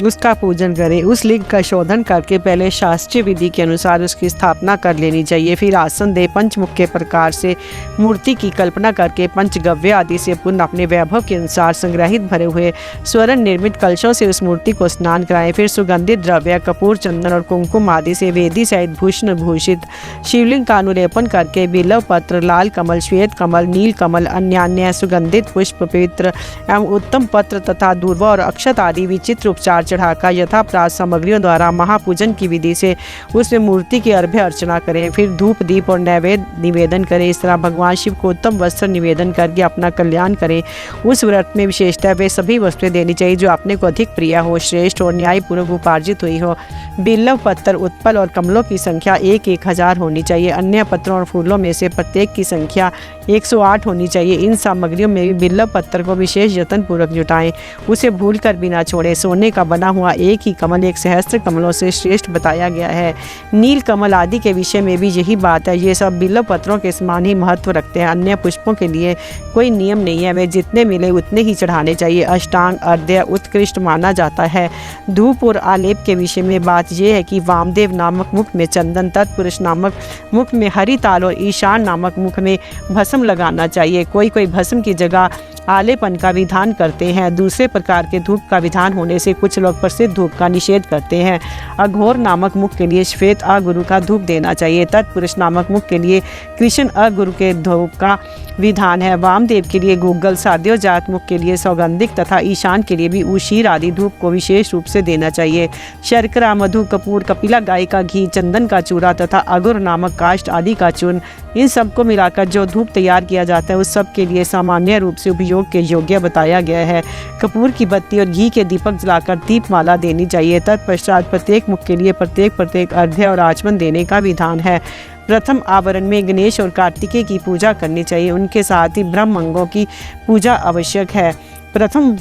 A: उसका पूजन करें। उस लिंग का शोधन करके पहले शास्त्रीय विधि के अनुसार उसकी स्थापना कर लेनी चाहिए। फिर आसन दे पंचमुख के प्रकार से मूर्ति की कल्पना करके पंचगव्य आदि से पुनः अपने वैभव के अनुसार संग्रहित भरे हुए स्वर्ण निर्मित कलशों से उस मूर्ति को स्नान कराएं। फिर सुगंधित द्रव्य, कपूर, चंदन और कुंकुम आदि से वेदी सहित भूषण भूषित शिवलिंग का अनुलेपन करके बिल्व पत्र, लाल कमल, श्वेत कमल, नील कमल, अन्य सुगंधित पुष्प, पवित्र एवं उत्तम पत्र तथा दूर्वा और अक्षत आदि विचित्र उपचार चढ़ाकर यथाप्राप्त सामग्रियों द्वारा महापूजन की विधि से उसमें मूर्ति की अर्घ्य अर्चना करें। फिर धूप, दीप और नैवेद्य निवेदन करें। इस तरह भगवान शिव को उत्तम वस्त्र निवेदन करके अपना कल्याण करें। उस व्रत में विशेषतः वे सभी वस्तुएं देनी चाहिए जो अपने को अधिक प्रिय हो, श्रेष्ठ और न्यायपूर्वक उपार्जित हुई हो। बिल्व पत्थर, उत्पल और कमलों की संख्या 1-1000 होनी चाहिए। अन्य पत्रों और फूलों में से प्रत्येक की संख्या 108 होनी चाहिए। इन सामग्रियों में भी बिल्व पत्थर को विशेष यत्न पूर्वक जुटाएं। उसे भूल कर भी ना छोड़ें। सोने का बना हुआ एक ही कमल 1 सहस्त्र कमलों से श्रेष्ठ बताया गया है। नील कमल आदि के विषय में भी यही बात है। ये सब बिल्व पत्रों के समान ही महत्व रखते हैं। अन्य पुष्पों के लिए कोई नियम नहीं है। वे जितने मिले उतने ही चढ़ाने चाहिए। अष्टांग अर्घ्य उत्कृष्ट माना जाता है। धूप और आलेप के विषय में बात यह है कि वामदेव नामक मुख में चंदन, तत्पुरुष नामक मुख में हरिताल और ईशान नामक मुख में भस्म लगाना चाहिए। कोई भस्म की जगह आलेपन का विधान करते हैं। दूसरे प्रकार के धूप का विधान होने से कुछ लोग प्रसिद्ध धूप का निषेध करते हैं। अघोर नामक मुख के लिए श्वेत अगुरु का धूप देना चाहिए। तत्पुरुष नामक मुख के लिए कृष्ण अगुरु के धूप का विधान है। वामदेव के लिए गूगल, साध्यो जात मुख के लिए सौगंधिक तथा ईशान के लिए भी उशीर आदि धूप को विशेष रूप से देना चाहिए। शर्करा, मधु, कपूर, कपिला गाय का घी, चंदन का चूरा तथा अगुर नामक काष्ठ आदि का चूर्ण, इन सबको मिलाकर जो धूप तैयार किया जाता है उस सब के लिए सामान्य रूप से उपयोग के योग्य बताया गया है। कपूर की बत्ती और घी के दीपक जलाकर दीपमाला देनी चाहिए। तत्पश्चात प्रत्येक मुख के लिए प्रत्येक अर्घ्य और आचमन देने का विधान है। प्रथम आवरण में गणेश और कार्तिकेय की पूजा करनी चाहिए। उनके साथ ही ब्रह्मंगों की पूजा आवश्यक है। प्रथम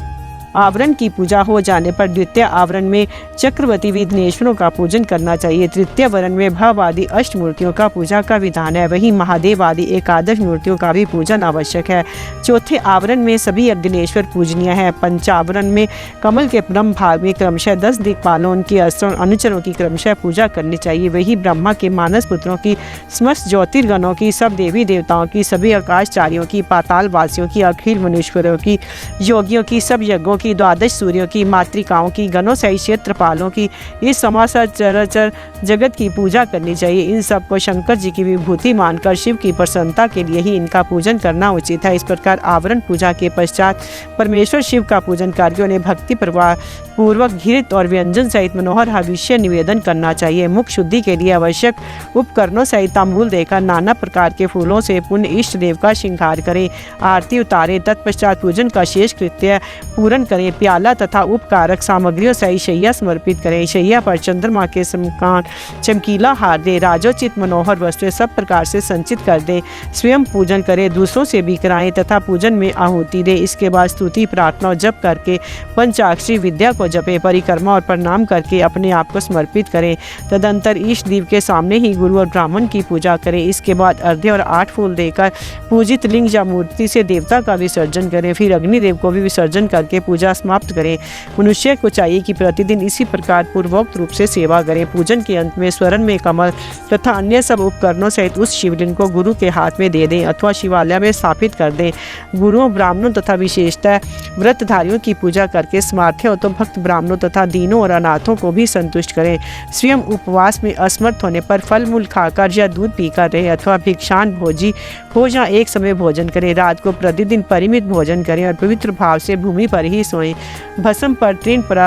A: आवरण की पूजा हो जाने पर द्वितीय आवरण में चक्रवर्ती विघ्नेश्वरों का पूजन करना चाहिए। तृतीय वरण में भव आदि अष्ट मूर्तियों का पूजा का विधान है। वहीं महादेव आदि एकादश मूर्तियों का भी पूजन आवश्यक है। चौथे आवरण में सभी अग्निश्वर पूजनीय है। पंचावरण में कमल के ब्रह्म भाग में क्रमशः 10 दिक्पालों, उनके अस्त्रों अनुचरों की क्रमशः पूजा करनी चाहिए। वही ब्रह्मा के मानस पुत्रों की, समस्त ज्योतिर्गणों की, सब देवी देवताओं की, सभी आकाशचारियों की, पाताल वासियों की, अखिल मनुष्यरों की, योगियों की, सब यज्ञों की, द्वादश सूर्यों की, मातृकाओं की, गणों सहित क्षेत्रपालों की, इस समाचार चराचर जगत की पूजा करनी चाहिए। इन सबको शंकर जी की विभूति मानकर शिव की प्रसन्नता के लिए ही इनका पूजन करना उचित है। इस प्रकार आवरण पूजा के पश्चात परमेश्वर शिव का पूजन कार्यों ने भक्ति प्रवाह पूर्वक घृत और व्यंजन सहित मनोहर हविष्य निवेदन करना चाहिए। मुख शुद्धि के लिए आवश्यक उपकरणों सहित तांबूल देकर नाना प्रकार के फूलों से पुण्य इष्ट देव का श्रृंगार करें, आरती उतारे। तत्पश्चात पूजन का शेष कृत्य पूर्ण करें। प्याला तथा उपकारक सामग्रियों सहित शैया समर्पित करें। शैया पर चंद्रमा के समान चमकीला हार दे, राजोचित मनोहर वस्त्र सब प्रकार से संचित कर दे। स्वयं पूजन करे, दूसरों से भी कराएं तथा पूजन में आहुति दे। इसके बाद स्तुति, प्रार्थना और जप करके पंचाक्षरी विद्या को जपे, परिक्रमा और प्रणाम करके अपने आप को समर्पित करें। तदंतर ईश देव के सामने ही गुरु और ब्राह्मण की पूजा करें। इसके बाद अर्घ्य और 8 फूल देकर पूजित लिंग या मूर्ति से देवता का विसर्जन करें। फिर अग्निदेव को भी विसर्जन करके पूजा समाप्त करें। मनुष्य को चाहिए कि प्रतिदिन इसी प्रकार पूर्वोक्त रूप से सेवा करें। पूजन के अंत में स्वर्ण में कमल तथा अन्य सब उपकरणों सहित उस शिवलिंग को गुरु के हाथ में दे दें अथवा शिवालय में स्थापित कर दें। गुरुओं, ब्राह्मणों तथा विशेषतः व्रतधारियों की पूजा करके सामर्थ्य हो तो भक्त ब्राह्मणों तथा दीनों और अनाथों को भी संतुष्ट करें। स्वयं उपवास में असमर्थ होने पर फल मूल खाकर या दूध पीकर रहे अथवा भिक्षान भोजी हो या एक समय भोजन करें। रात को प्रतिदिन परिमित भोजन करें और पवित्र भाव से भूमि पर ही सोएं। भस्म पर, तृण पर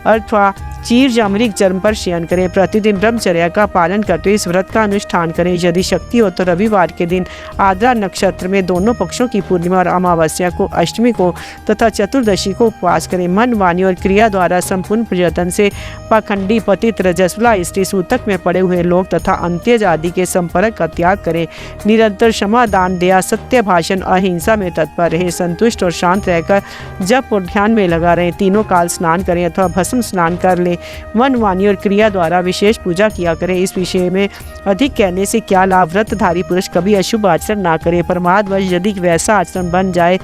A: अथवा चीर या मृग चर्म पर शयन करें। प्रतिदिन ब्रह्मचर्या का पालन करते हुए इस व्रत का अनुष्ठान करें। यदि शक्ति हो तो रविवार के दिन आद्रा नक्षत्र में दोनों पक्षों की पूर्णिमा और अमावस्या को, अष्टमी को तथा चतुर्दशी को उपवास करें। मन, वाणी और क्रिया द्वारा संपूर्ण प्रयत्न से पाखंडी, पतित, रजस्वला स्त्री, सूतक में पड़े हुए लोग तथा अंत्यज आदि के संपर्क का त्याग करें। निरंतर क्षमा, दान, दया, सत्य भाषण, अहिंसा में तत्पर रहे। संतुष्ट और शांत रहकर जप और ध्यान में लगा रहें। तीनों काल स्नान करें अथवा भस्म स्नान कर लें। मन, वाणी और क्रिया द्वारा विशेष पूजा किया करें। इस विषय में अधिक कहने से क्या लाभ। व्रतधारी पुरुष कभी अशुभ आचरण ना करे। प्रमादवश यदि वैसा आचरण बन जाए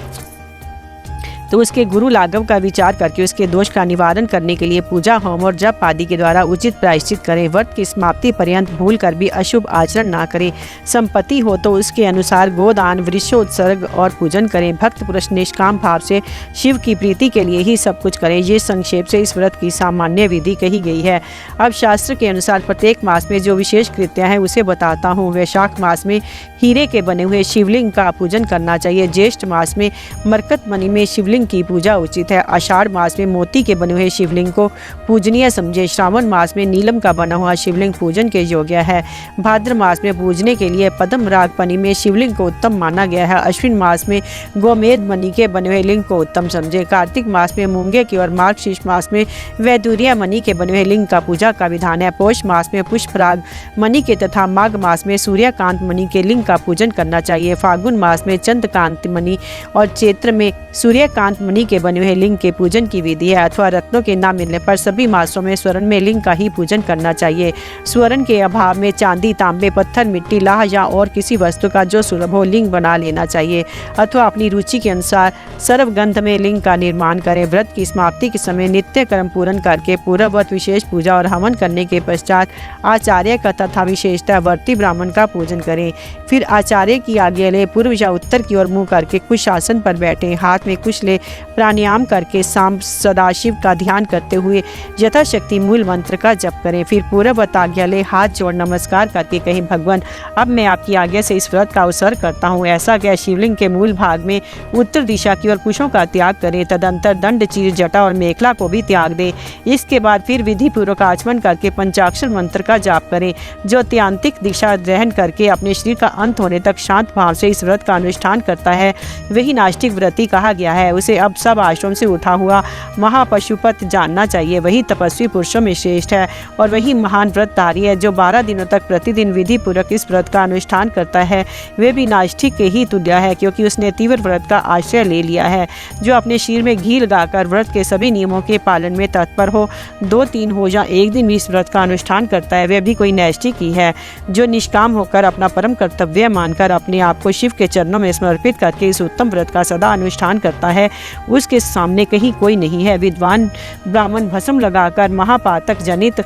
A: तो उसके गुरु लाघव का विचार करके उसके दोष का निवारण करने के लिए पूजा, होम और जप आदि के द्वारा उचित प्रायश्चित करें। व्रत की समाप्ति पर्यंत भूल कर भी अशुभ आचरण ना करें। संपत्ति हो तो उसके अनुसार गोदान, वृक्षोत्सर्ग और पूजन करें। भक्त पुरुष निष्काम भाव से शिव की प्रीति के लिए ही सब कुछ करें। ये संक्षेप से इस व्रत की सामान्य विधि कही गई है। अब शास्त्र के अनुसार प्रत्येक मास में जो विशेष कृत्य है उसे बताता हूँ। वैशाख मास में हीरे के बने हुए शिवलिंग का पूजन करना चाहिए। ज्येष्ठ मास में मरकतमणि में शिवलिंग की पूजा उचित है। आषाढ़ मास में मोती के बने हुए शिवलिंग को पूजनीय समझे। श्रावण मास में नीलम का बना हुआ शिवलिंग पूजन के योग्य है। भाद्र मास में पूजने के लिए पद्म रागपनी में शिवलिंग को उत्तम माना गया है। अश्विन मास में गोमेद मणि के बने हुए लिंग को उत्तम समझे। कार्तिक मास में मूंगे की और मार्गशीर्ष मास में वैदूर्य मणि के बने हुए लिंग का पूजा का विधान है। पौष मास में पुष्पराग मणि के तथा माघ मास में सूर्यकांत मणि के लिंग का पूजन करना चाहिए। फागुन मास में चंद्रकांत मणि और चैत्र में सूर्यकांत शांत मणि के बने हुए लिंग के पूजन की विधि है, अथवा रत्नों के न मिलने पर सभी मासों में स्वर्ण में लिंग का ही पूजन करना चाहिए। स्वर्ण के अभाव में चांदी, तांबे, पत्थर, मिट्टी, लाह या और किसी वस्तु का जो सुलभ हो लिंग बना लेना चाहिए, अथवा अपनी रुचि के अनुसार सर्वगंध में लिंग का निर्माण करें। व्रत की समाप्ति के समय नित्य कर्म पूर्ण करके पूर्ववत विशेष पूजा और हवन करने के पश्चात आचार्य का तथा विशेषतः वर्ती ब्राह्मण का पूजन करें। फिर आचार्य की आज्ञा ले पूर्व या उत्तर की ओर मुंह करके कुछ आसन पर बैठें। हाथ में कुछ ले प्राणायाम करके सांब सदाशिव का ध्यान करते हुए यथाशक्ति मूल मंत्र का जप करें। फिर पूर्ववत आज्ञा ले हाथ जोड़ नमस्कार करके कहें, भगवान अब मैं आपकी आज्ञा से इस व्रत का अवसर करता हूँ। ऐसा कह शिवलिंग के मूल भाग में उत्तर दिशा की ओर कुशों का त्याग करें। तदंतर दंड, चीर, जटा और मेखला को भी त्याग दें। इसके बाद फिर विधि पूर्वक आचमन करके पंचाक्षर मंत्र का जाप करें। जो अत्यांतिक दिशा ग्रहण करके अपने शरीर का अंत होने तक शांत भाव से इस व्रत का अनुष्ठान करता है वही नास्तिक व्रती कहा गया है। उसे अब सब आश्रम से उठा हुआ महापशुपत जानना चाहिए। वही तपस्वी पुरुषों में श्रेष्ठ है और वही महान व्रतधारी है। जो 12 दिनों तक प्रतिदिन विधि पूर्वक इस व्रत का अनुष्ठान करता है वे भी नास्तिक के ही तुल्य है, क्योंकि उसने तीव्र व्रत का आश्रय ले लिया है। जो अपने शरीर में घी लगाकर व्रत के सभी नियमों के पालन में तत्पर हो, 2, 3 हो या एक दिन भी इस व्रत का अनुष्ठान करता है वह भी कोई नैष्ठिक ही है। जो निष्काम होकर अपना परम कर्तव्य मानकर अपने आप को शिव के चरणों में समर्पित करके इस उत्तम व्रत का सदा अनुष्ठान करता है उसके सामने कहीं कोई नहीं है। विद्वान ब्राह्मण भस्म लगाकर महापातक जनित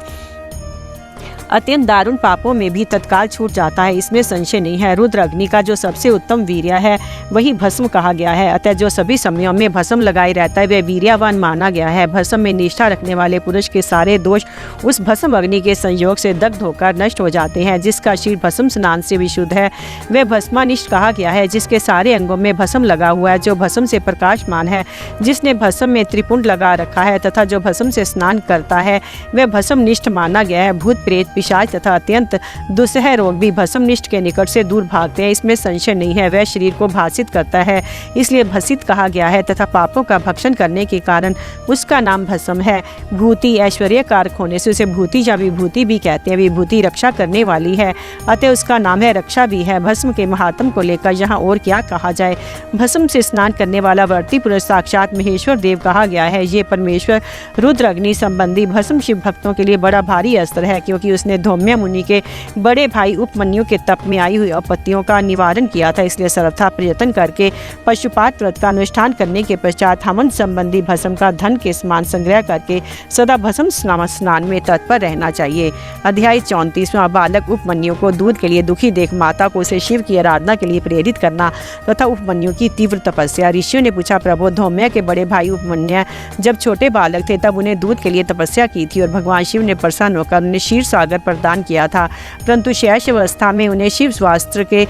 A: अत्यंत दारुण पापों में भी तत्काल छूट जाता है, इसमें संशय नहीं है। रुद्र अग्नि का जो सबसे उत्तम वीर्य है वही भस्म कहा गया है, अतः जो सभी समयों में भस्म लगाए रहता है वह वीर्यवान माना गया है। भस्म में निष्ठा रखने वाले पुरुष के सारे दोष उस भस्म अग्नि के संयोग से दग्ध होकर नष्ट हो जाते हैं। जिसका शरीर भस्म स्नान से विशुद्ध है वह भस्मानिष्ठ कहा गया है। जिसके सारे अंगों में भस्म लगा हुआ है, जो भस्म से प्रकाशमान है, जिसने भस्म में त्रिपुंड लगा रखा है तथा जो भस्म से स्नान करता है वह भस्मनिष्ठ माना गया है। भूत, प्रेत, पिशाच तथा अत्यंत दुस्सह रोग भी भस्मनिष्ठ के निकट से दूर भागते हैं, इसमें संशय नहीं है। वह शरीर को भासित करता है इसलिए भसित कहा गया है तथा पापों का भक्षण करने के कारण उसका नाम भस्म है। भूति ऐश्वर्य कारक होने से उसे भूति या विभूति भी कहते हैं। विभूति रक्षा करने वाली है अतः उसका नाम है रक्षा भी है। भस्म के महात्म को लेकर यहाँ और क्या कहा जाए। भस्म से स्नान करने वाला वर्ती पुरुष साक्षात महेश्वर देव कहा गया है। ये परमेश्वर रुद्र अग्नि संबंधी भस्म शिव भक्तों के लिए बड़ा भारी अस्त्र है, क्योंकि उसने धौम्य मुनि के बड़े भाई उपमन्यु के तप में आई हुई आपत्तियों का निवारण किया था। इसलिए सर्वथा प्रयत्न करके पशुपात व्रत का अनुष्ठान करने के पश्चात हवन संबंधी भस्म का धन के समान संग्रह करके सदा भस्म स्नान में तत्पर रहना चाहिए। अध्याय 34वां। बालक उपमन्यु को दूध के लिए दुखी देख माता को उसे शिव की आराधना के लिए प्रेरित करना तथा उपमन्यु की तीव्र तपस्या। ऋषियों ने पूछा, प्रभु धौम्य के बड़े भाई उपमन्यु जब छोटे बालक थे तब उन्हें दूध के लिए तपस्या की थी और भगवान शिव ने प्रसन्न होकर उन्हें क्षीर सागर प्रदान किया था, परंतु शेष अवस्था में उन्हें शिव शास्त्र के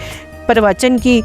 A: प्रवचन की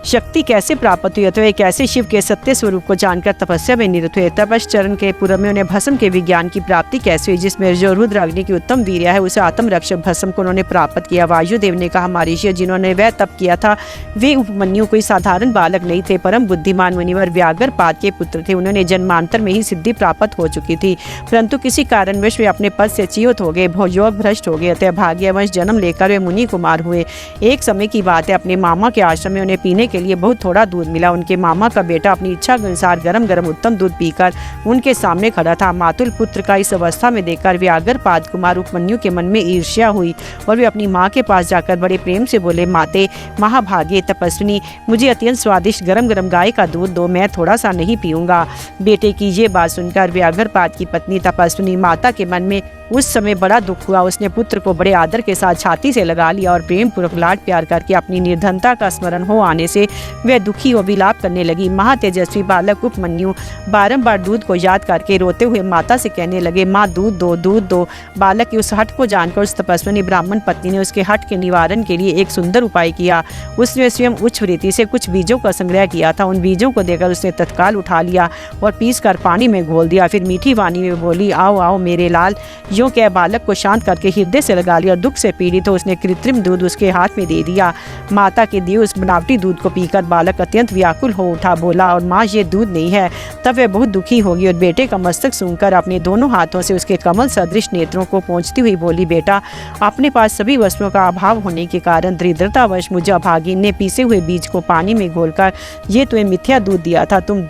A: शक्ति कैसे प्राप्त हुई अथवा कैसे शिव के सत्य स्वरूप को जानकर तपस्या में निरत हुए। तपश्चरण के पूर्व में उन्हें भस्म के विज्ञान की प्राप्ति कैसे हुई, जिसमें जो रुद्र अग्नि की उत्तम वीर्य है उसे आत्म रक्षक भस्म को उन्होंने प्राप्त किया। वायुदेव ने कहा, महर्षि जिन्होंने वह तप किया था वे उपमन्यु कोई साधारण बालक नहीं थे, परम बुद्धिमान मुनिवर व्याघ्रपाद के पुत्र थे। उन्होंने जन्मांतर में ही सिद्धि प्राप्त हो चुकी थी, परंतु किसी कारणवश वे अपने पद से च्युत हो गए, भोजयोग भ्रष्ट हो गए, अतः भाग्यवश जन्म लेकर वे मुनि कुमार हुए। एक समय की बात है, अपने मामा के आश्रम में उन्हें पीने के लिए बहुत थोड़ा दूध मिला। उनके मामा का बेटा अपनी इच्छा के अनुसार गरम गरम उत्तम दूध पीकर उनके सामने खड़ा था। मातुल पुत्र का इस अवस्था में देखकर व्याघ्रपाद कुमार उपमन्यु के मन में ईर्ष्या हुई और वे अपनी माँ के पास जाकर बड़े प्रेम से बोले, माते महाभागे तपस्विनी, मुझे अत्यंत स्वादिष्ट गरम गरम गाय का दूध दो, मैं थोड़ा सा नहीं पीऊंगा। बेटे की ये बात सुनकर व्याघ्रपाद की पत्नी तपस्विनी माता के मन में उस समय बड़ा दुख हुआ। उसने पुत्र को बड़े आदर के साथ छाती से लगा लिया और प्रेम पूर्वक लाड प्यार करके अपनी निर्धनता का स्मरण हो आने से वह दुखी और विलाप करने लगी। महातेजस्वी बालक उपमन्यु बारंबार दूध को याद करके रोते हुए माता से कहने लगे, माँ दूध दो, दूध दो। बालक की उस हट को जानकर उस तपस्विनी ब्राह्मण पत्नी ने उसके हट के निवारण के लिए एक सुंदर उपाय किया। उसने स्वयं उच्च वृत्ति से कुछ बीजों का संग्रह किया था। उन बीजों को देकर उसने तत्काल उठा लिया और पीस कर पानी में घोल दिया। फिर मीठी वाणी में बोली, आओ आओ मेरे लाल, जो कि बालक को शांत करके हृदय से लगा लिया। दुख से पीड़ित हो उसने कृत्रिम दूध उसके हाथ में दे दिया। माता के दिए उस बनावटी दूध को पीकर बालक अत्यंत व्याकुल हो उठा, बोला और माँ ये दूध नहीं है। तब वह बहुत दुखी होगी और बेटे का मस्तक सूंघकर अपने दोनों हाथों से उसके कमल सदृश नेत्रों को पोंछती हुई बोली, बेटा अपने पास सभी वस्तुओं का अभाव होने के कारण दरिद्रतावश मुझे अभागिन ने पीसे हुए बीज को पानी में घोलकर ये तुम्हें मिथ्या दूध दिया था, तुम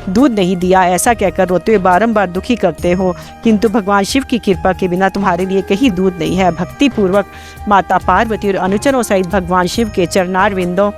A: दूध नहीं दिया, ऐसा कहकर रोते हुए बारंबार दुखी करते हो, किंतु भगवान शिव की कृपा के बिना तुम्हारे लिए कहीं दूध नहीं है। भक्ति पूर्वक माता पार्वती और अनुचरों सहित भगवान शिव के चरणारविंदों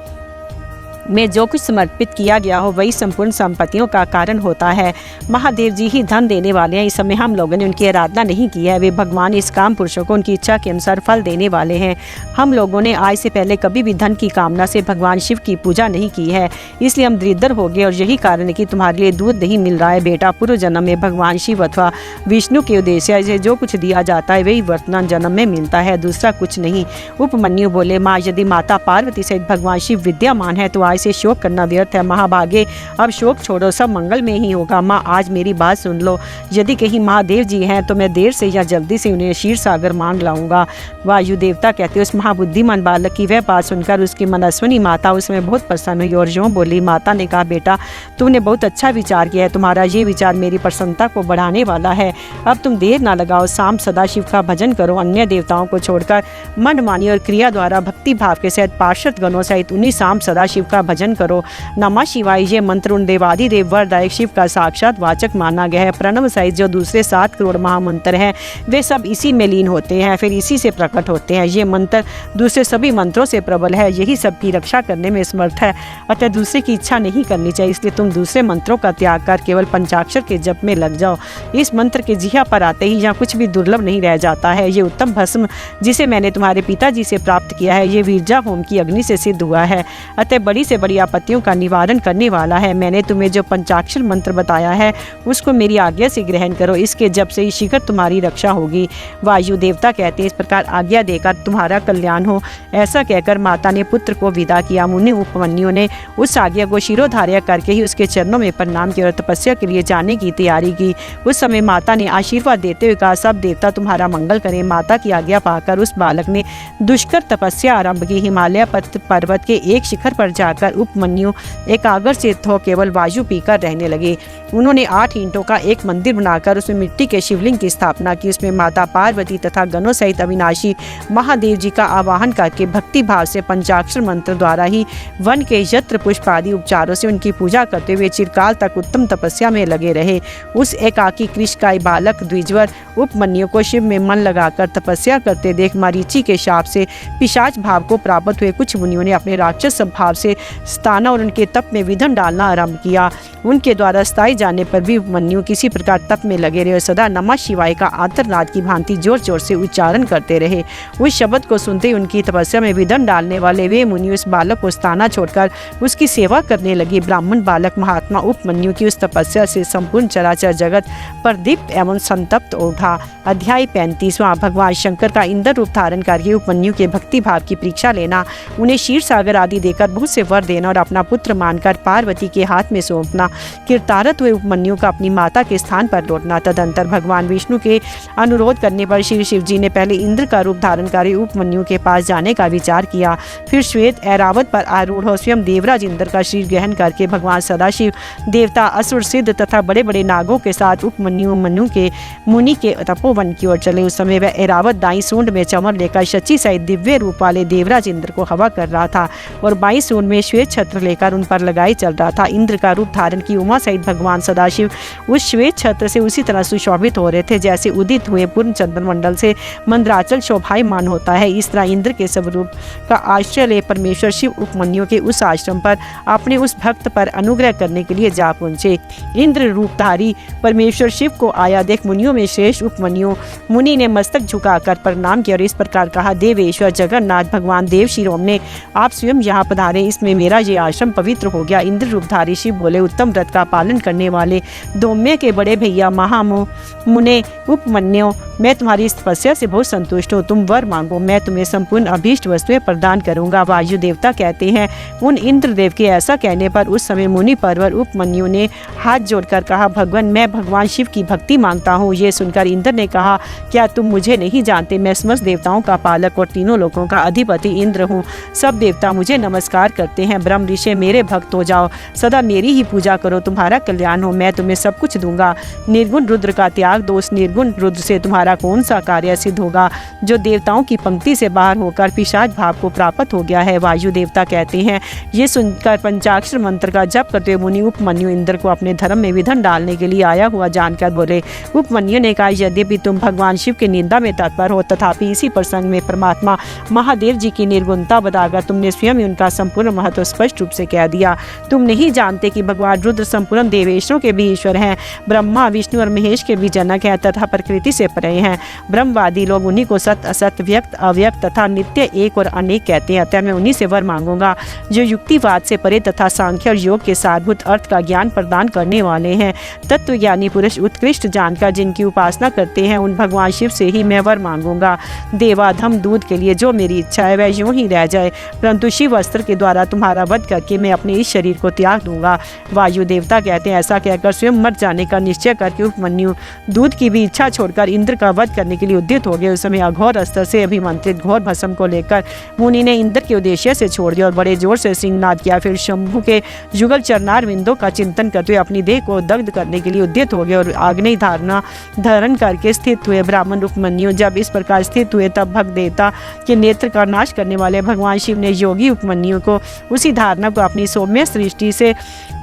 A: में जो कुछ समर्पित किया गया हो वही संपूर्ण संपत्तियों का कारण होता है। महादेव जी ही धन देने वाले हैं। इस समय हम लोगों ने उनकी आराधना नहीं की है। वे भगवान इस काम पुरुषों को उनकी इच्छा के अनुसार फल देने वाले हैं। हम लोगों ने आज से पहले कभी भी धन की कामना से भगवान शिव की पूजा नहीं की है, इसलिए हम दरिद्र हो गए और यही कारण है कि तुम्हारे लिए दूध नहीं मिल रहा है। बेटा पूर्व जन्म में भगवान शिव अथवा विष्णु के उद्देश्य से जो कुछ दिया जाता है वही वर्तमान जन्म में मिलता है, दूसरा कुछ नहीं। उपमन्यु बोले, माँ यदि माता पार्वती सहित भगवान शिव विद्यमान है तो आज से शोक करना व्यर्थ है। महाभागे अब शोक छोड़ो, सब मंगल में ही होगा। माँ आज मेरी बात सुन लो, यदि कहीं महादेव जी हैं तो मैं देर से या जल्दी से उन्हें क्षीर सागर मांग लाऊंगा। वायु देवता कहते उस महाबुद्धिमान बालक की वह बात सुनकर उसकी मनस्विनी माता उसमें बहुत प्रसन्न हुई और यूं बोली। माता ने कहा, बेटा तुमने बहुत अच्छा विचार किया है, तुम्हारा ये विचार मेरी प्रसन्नता को बढ़ाने वाला है। अब तुम देर ना लगाओ, शाम सदाशिव का भजन करो, अन्य देवताओं को छोड़कर मनमानी और क्रिया द्वारा भक्ति भाव के साथ पार्षद गणों सहित उन्हीं शाम सदाशिव का भजन करो। नमः शिवाय ये मंत्र उन देवादिदेव वरदायक शिव का साक्षात वाचक माना गया है। प्रणव सहित जो दूसरे 7 करोड़ महामंत्र हैं वे सब इसी में लीन होते हैं, फिर इसी से प्रकट होते हैं। ये मंत्र दूसरे सभी मंत्रों से प्रबल है, यही सबकी रक्षा करने में समर्थ है। अतः दूसरे की इच्छा नहीं करनी चाहिए, इसलिए तुम दूसरे मंत्रों का त्याग कर केवल पंचाक्षर के जप में लग जाओ। इस मंत्र के जिह्वा पर आते ही यहाँ कुछ भी दुर्लभ नहीं रह जाता है। ये उत्तम भस्म जिसे मैंने तुम्हारे पिताजी से प्राप्त किया है, ये वीरजा होम की अग्नि से सिद्ध हुआ है, अतः बड़ी से बड़ी आपत्तियों का निवारण करने वाला है। मैंने तुम्हें जो पंचाक्षर मंत्र बताया है उसको मेरी आज्ञा से ग्रहण करो, इसके जप से ही शीघ्र तुम्हारी रक्षा होगी। वायु देवता कहते हैं, इस प्रकार आज्ञा देकर तुम्हारा कल्याण हो। ऐसा कहकर माता ने पुत्र को विदा किया। मुनि उपमन्यु ने उस आज्ञा को शिरोधार्य करके ही उसके चरणों में प्रणाम किया और तपस्या के लिए जाने की तैयारी की। उस समय माता ने आशीर्वाद देते हुए कहा, सब देवता तुम्हारा मंगल करें। माता की आज्ञा पाकर उस बालक ने दुष्कर तपस्या आरंभ की। हिमालय पर्वत के एक शिखर पर जाकर उपमन्यु एकाग्र चित्त हो केवल वायु पीकर रहने लगे। उन्होंने 8 ईंटों का एक मंदिर बनाकर उसमें मिट्टी के शिवलिंग की स्थापना की। उसमें माता पार्वती तथा गणों सहित अविनाशी महादेव जी का आवाहन करके भक्ति भाव से पंचाक्षर मंत्र द्वारा ही वन के यत्र पुष्प आदि उपचारों से उनकी पूजा करते हुए चिरकाल तक उत्तम तपस्या में लगे रहे। उस एकाकी कृष्णकाय बालक द्विजवर उपमन्यु को शिव में मन लगाकर तपस्या करते देख मरीचि के शाप से पिशाच भाव को प्राप्त हुए कुछ मुनियों ने अपने राक्षस भाव से स्थाना और उनके तप में विघ्न डालना आरंभ किया। उनके द्वारा स्थायी जाने पर भी उपमन्यु किसी प्रकार तप में लगे रहे और सदा नमः शिवाय का आर्तनाद की भांति जोर जोर से उच्चारण करते रहे। उस शब्द को सुनते ही उनकी तपस्या में विघ्न डालने वाले वे मुनि उस बालक को स्थाना छोड़कर उसकी सेवा करने लगे। ब्राह्मण बालक महात्मा उपमन्यु की उस तपस्या से संपूर्ण चराचर जगत प्रदीप्त एवं संतप्त उठा। अध्याय 35वां। भगवान शंकर का इंद्र रूप धारण करके उपमन्यु के भक्ति भाव की परीक्षा लेना, उन्हें क्षीर सागर आदि देकर बहुत से वर देना और अपना पुत्र मानकर पार्वती के हाथ में सौंपना। कीर्तारत हुए उपमन्यु का अपनी माता के स्थान पर लौटना। तदंतर भगवान विष्णु के अनुरोध करने पर श्री शिव जी ने पहले इंद्र का रूप धारण कर उपमन्यु के पास जाने का विचार किया, फिर श्वेत ऐरावत पर आरूढ़ हो स्वयं देवराज इंद्र का शरीर ग्रहण करके भगवान सदाशिव देवता असुर सिद्ध तथा बड़े बड़े नागों के साथ उपमन्यु मुनि के तपोवन की ओर चले। उस समय वह ऐरावत दाई सूंड में चमर लेकर शची सहित दिव्य रूप वाले देवराज इंद्र को हवा कर रहा था और बाई सूंड में श्वेत छत्र लेकर उन पर लगाए चल रहा था। इंद्र का रूप धारण की उमा सहित भगवान सदाशिव उस श्वेत छत्र से उसी तरह सुशोभित हो रहे थे जैसे उदित हुए पूर्ण चंद्र मंडल से मंदराचल शोभायमान होता है। इस तरह इंद्र के स्वरूप का आश्रय ले परमेश्वर शिव उपमन्यु के उस आश्रम पर अपने उस भक्त पर अनुग्रह करने के लिए जा पहुंचे। इंद्र रूपधारी परमेश्वर शिव को आया देख मुनियों में श्रेष्ठ उपमन्यु मुनि ने मस्तक झुकाकर प्रणाम किया और इस प्रकार कहा, देवेश्वर जगन्नाथ भगवान देव शिरोम ने आप स्वयं यहाँ पधारे, इसमें मेरा ये आश्रम पवित्र हो गया। इंद्र रूपधारी शिव बोले, उत्तम व्रत का पालन करने वाले धौम्य के बड़े भैया मुने उपमन्यु, मैं तुम्हारी इस तपस्या से बहुत संतुष्ट हूँ। तुम वर मांगो, मैं तुम्हें संपूर्ण अभीष्ट वस्तुएं प्रदान करूंगा। वायु देवता कहते हैं, उन इंद्रदेव के ऐसा कहने पर उस समय मुनि परवर उपमन्यु ने हाथ जोड़कर कहा, भगवान, मैं भगवान शिव की भक्ति मांगता हूँ। ये सुनकर इंद्र ने कहा, क्या तुम मुझे नहीं जानते? मैं समस्त देवताओं का पालक और तीनों लोकों का अधिपति इंद्र हूँ। सब देवता मुझे नमस्कार करते हैं। ब्रह्म ऋषि, मेरे भक्त हो जाओ, सदा मेरी ही पूजा करो, तुम्हारा कल्याण हो, मैं तुम्हें सब कुछ दूंगा। निर्गुण रुद्र का त्याग दो, उस निर्गुण रुद्र से तुम्हारा कौन सा कार्य सिद्ध होगा जो देवताओं की पंक्ति से बाहर होकर पिशाच भाव को प्राप्त हो गया है। वायु देवता कहते हैं, ये सुनकर पंचाक्षर मंत्र का जप करते हुए मुनि उपमन्यु इंद्र को अपने धर्म में विघ्न डालने के लिए आया हुआ जानकर बोले। उपमन्यु ने कहा, यद्यपि तुम भगवान शिव की निंदा में तत्पर हो, तथापि इसी प्रसंग में परमात्मा महादेव जी की निर्गुणता बताकर तुमने स्वयं उनका संपूर्ण महत्व स्पष्ट रूप से कह दिया। तुम नहीं जानते कि भगवान रुद्र संपूर्ण देवेश्वरों के भी ईश्वर हैं, ब्रह्मा विष्णु और महेश के भी जनक हैं तथा प्रकृति से परे हैं। ब्रह्मवादी लोग उन्हीं को सत्य असत्य, व्यक्त अव्यक्त तथा नित्य एक और अनेक कहते हैं। अतः मैं उन्हीं से वर मांगूंगा जो युक्तिवाद से परे तथा सांख्य और योग के सारभूत अर्थ का ज्ञान प्रदान करने वाले हैं। तत्वज्ञानी पुरुष उत्कृष्ट जानकर जिनकी उपासना करते हैं, उन भगवान शिव से ही मैं वर मांगूंगा। देवाधम दूध के लिए जो मेरी इच्छा है वह यूं ही रह जाए, परंतु शिव अस्त्र के द्वारा तुम्हारा वध करके मैं अपने इस शरीर को त्याग दूंगा। वायु देवता कहते हैं, ऐसा कहकर स्वयं मर जाने का निश्चय करके उपमन्यु दूध की भी इच्छा छोड़कर इंद्र का वध करने के लिए उद्यत हो गए। उस समय अघोर अस्त्र से अभिमंत्रित घोर भस्म को लेकर मुनि ने इंद्र के उद्देश्य से छोड़ दिया और बड़े जोर से सिंहनाद किया। फिर शंभु के जुगल चरणार विंदों का चिंतन करते हुए अपनी देह को दग्ध करने के लिए उद्यत हो गए और आग्नेय धारण करके स्थित हुए। ब्राह्मण उपमन्यु जब इस प्रकार स्थित हुए, तब भक्त देवता के नेत्र का नाश करने वाले भगवान शिव ने योगी उपमन्यु को उसी धारणा को अपनी सौम्य सृष्टि से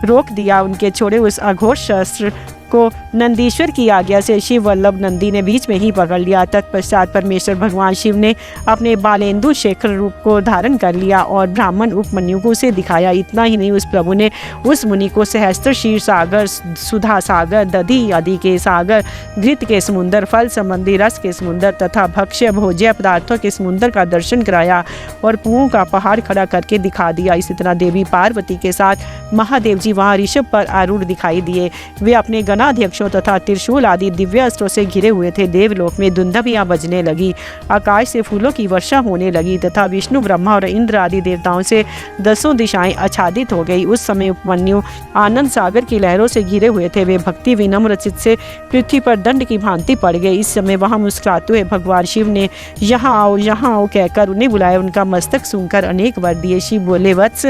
A: रोक दिया। उनके छोड़े उस अघोर शस्त्र को नंदीश्वर की आज्ञा से शिव वल्लभ नंदी ने बीच में ही पकड़ लिया। तत्पश्चात परमेश्वर भगवान शिव ने अपने बालेंदु शेखर रूप को धारण कर लिया और ब्राह्मण उपमन्यु को उसे दिखाया। इतना ही नहीं, उस प्रभु ने उस मुनि को सहस्त्र शीर सागर, सुधा सागर, दधि आदि के सागर, घृत के समुद्र, फल संबंधी रस के समुद्र तथा भक्ष्य भोज्य पदार्थों के समुद्र का दर्शन कराया और कुओं का पहाड़ खड़ा करके दिखा दिया। इसी तरह देवी पार्वती के साथ महादेव जी वहाँ ऋषभ पर आरूढ़ दिखाई दिए। वे अपने गणाध्यक्षों तथा त्रिशूल आदि दिव्य अस्त्रों से घिरे हुए थे। देवलोक में धुंधभियां बजने लगी, आकाश से फूलों की वर्षा होने लगी तथा विष्णु ब्रह्मा और इंद्र आदि देवताओं से दसों दिशाएं आच्छादित हो गई। उस समय उपमन्यु आनंद सागर की लहरों से घिरे हुए थे। वे भक्ति विनम्र चित्त से पृथ्वी पर दंड की भांति पड़ गए। इस समय वहां मुस्कुराते हुए भगवान शिव ने यहाँ आओ कहकर उन्हें बुलाया। उनका मस्तक सूंघकर अनेक वर दिए। शिव बोले, वत्स,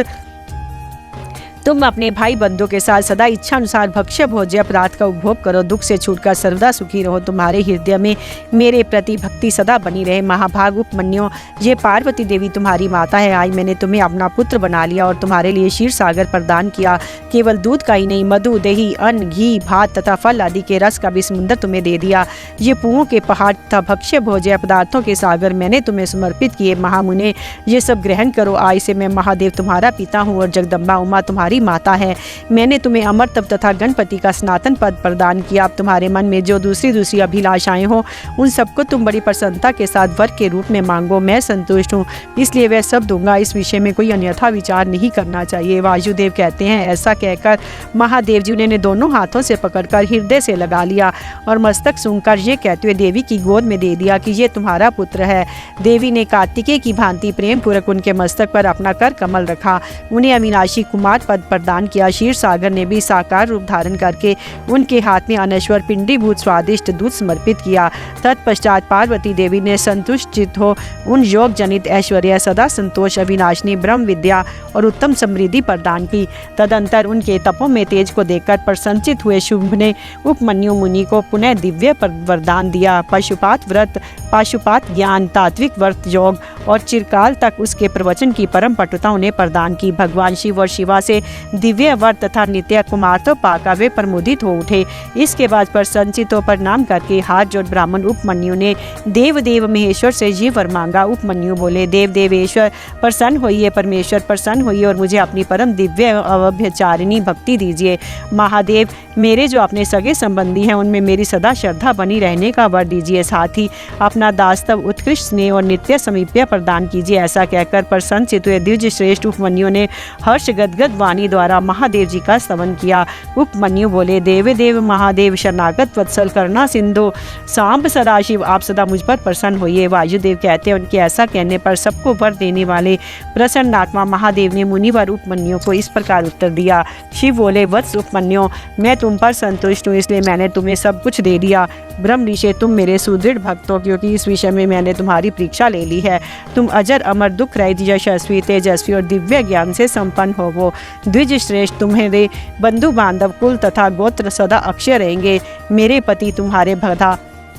A: तुम अपने भाई बंधु के साथ सदा इच्छा अनुसार भक्ष्य भोज्य पदार्थ का उपभोग करो, दुख से छूटकर सर्वदा सुखी रहो, तुम्हारे हृदय में मेरे प्रति भक्ति सदा बनी रहे। महाभाग उपमन्यु, ये पार्वती देवी तुम्हारी माता है। आज मैंने तुम्हें अपना पुत्र बना लिया और तुम्हारे लिए क्षीर सागर प्रदान किया। केवल दूध का ही नहीं, मधु, दही, अन्न, घी, भात तथा फल आदि के रस का भी समुद्र तुम्हें दे दिया। ये पुओं के पहाड़ तथा भक्ष्य भोज्य पदार्थों के सागर मैंने तुम्हें समर्पित किए। महामुने, ये सब ग्रहण करो। आज से मैं महादेव तुम्हारा पिता हूँ और जगदम्बा उमा तुम्हारी माता है। मैंने तुम्हें अमर तप तथा गणपति का सनातन पद प्रदान किया। अब तुम्हारे मन में जो दूसरी अभिलाषाएं हो, उन सबको तुम बड़ी प्रसन्नता के साथ वर के रूप में मांगो। मैं संतुष्ट हूँ, इसलिए वह सब दूंगा। इस विषय में कोई अन्यथा विचार नहीं करना चाहिए। वायुदेव कहते हैं, ऐसा कहकर महादेव जी ने दोनों हाथों से पकड़कर हृदय से लगा लिया और मस्तक सूंघकर ये कहते हुए देवी की गोद में दे दिया कि ये तुम्हारा पुत्र है। देवी ने कार्तिकेय की भांति प्रेम पूर्वक उनके मस्तक पर अपना कर कमल रखा, उन्हें अविनाशी कुमार पद प्रदान किया। क्षीर सागर ने भी साकार रूप धारण करके उनके हाथ में अनश्वर पिंडीभूत स्वादिष्ट दूध समर्पित किया। तत्पश्चात पार्वती देवी ने संतुष्ट चित्त हो उन योग जनित ऐश्वर्य, सदा संतोष, अविनाशिनी ब्रह्म विद्या और उत्तम समृद्धि प्रदान की। तदंतर उनके तपों में तेज को देखकर प्रसन्नचित हुए शुंभ ने उपमन्यु मुनि को पुनः दिव्य वरदान दिया। पशुपात व्रत, पाशुपात ज्ञान, तात्विक व्रत योग और चिरकाल तक उसके प्रवचन की परम पटुता उन्हें प्रदान की। भगवान शिव और शिवा से दिव्य वर तथा नित्य कुमारत्व पाकर वे प्रमोदित हो उठे। इसके बाद प्रसन्नचित हो प्रणाम करके हाथ जोड़ ब्राह्मण उपमन्यु ने देव महेश्वर से ये वर मांगा। उपमन्यु बोले, देव देवेश्वर प्रसन्न होइए, परमेश्वर प्रसन्न होइए और मुझे अपनी परम दिव्य अव्यचारिणी भक्ति दीजिए। महादेव, मेरे जो अपने सगे संबंधी हैं उनमें मेरी सदा श्रद्धा बनी रहने का वर दीजिए। साथ ही अपना दास्तव उत्कृष्ट स्नेह और नित्य समीप्य प्रदान कीजिए। ऐसा कहकर प्रसन्नचित्त हुए द्विज श्रेष्ठ उपमन्यु ने हर्ष गदगद वाणी द्वारा महादेव जी का स्तवन किया। उपमन्यु बोले, देव महादेव शरणागत वत्सल करुणा सिंधु सांब सदाशिव, आप सदा मुझ पर प्रसन्न होइए। वायुदेव कहते हैं, उनके ऐसा कहने पर सबको वर देने वाले प्रसन्नात्मा महादेव ने मुनिवर उपमन्यु को इस प्रकार उत्तर दिया। शिव बोले, वत्स उपमन्यु, मैं तुम पर संतुष्ट हूँ, इसलिए मैंने तुम्हें सब कुछ दे दिया। ब्रह्म ऋषि, तुम मेरे सुदृढ़ भक्त हो, क्योंकि इस विषय में मैंने तुम्हारी परीक्षा ले ली है। तुम अजर अमर दुख रहित यशस्वी तेजस्वी और दिव्य ज्ञान से संपन्न हो। वो द्विज श्रेष्ठ, तुम्हारे बंधु बांधव कुल तथा गोत्र सदा अक्षय रहेंगे। मेरे पति तुम्हारे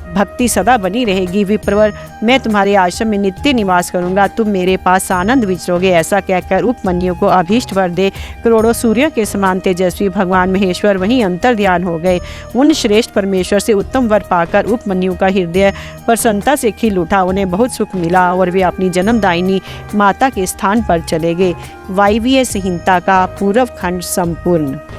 A: भक्ति सदा बनी रहेगी। विप्रवर, मैं तुम्हारे आश्रम में नित्य निवास करूंगा, तुम मेरे पास आनंद विचरोगे। ऐसा कहकर उपमन्यु को अभीष्ट वर दे करोड़ों सूर्य के समान तेजस्वी भगवान महेश्वर वहीं अंतर ध्यान हो गए। उन श्रेष्ठ परमेश्वर से उत्तम वर पाकर उपमन्यु का हृदय प्रसन्नता से खिल उठा। उन्हें बहुत सुख मिला और वे अपनी जन्मदायिनी माता के स्थान पर चले गए। वायवीय संहिता का पूर्व खंड संपूर्ण।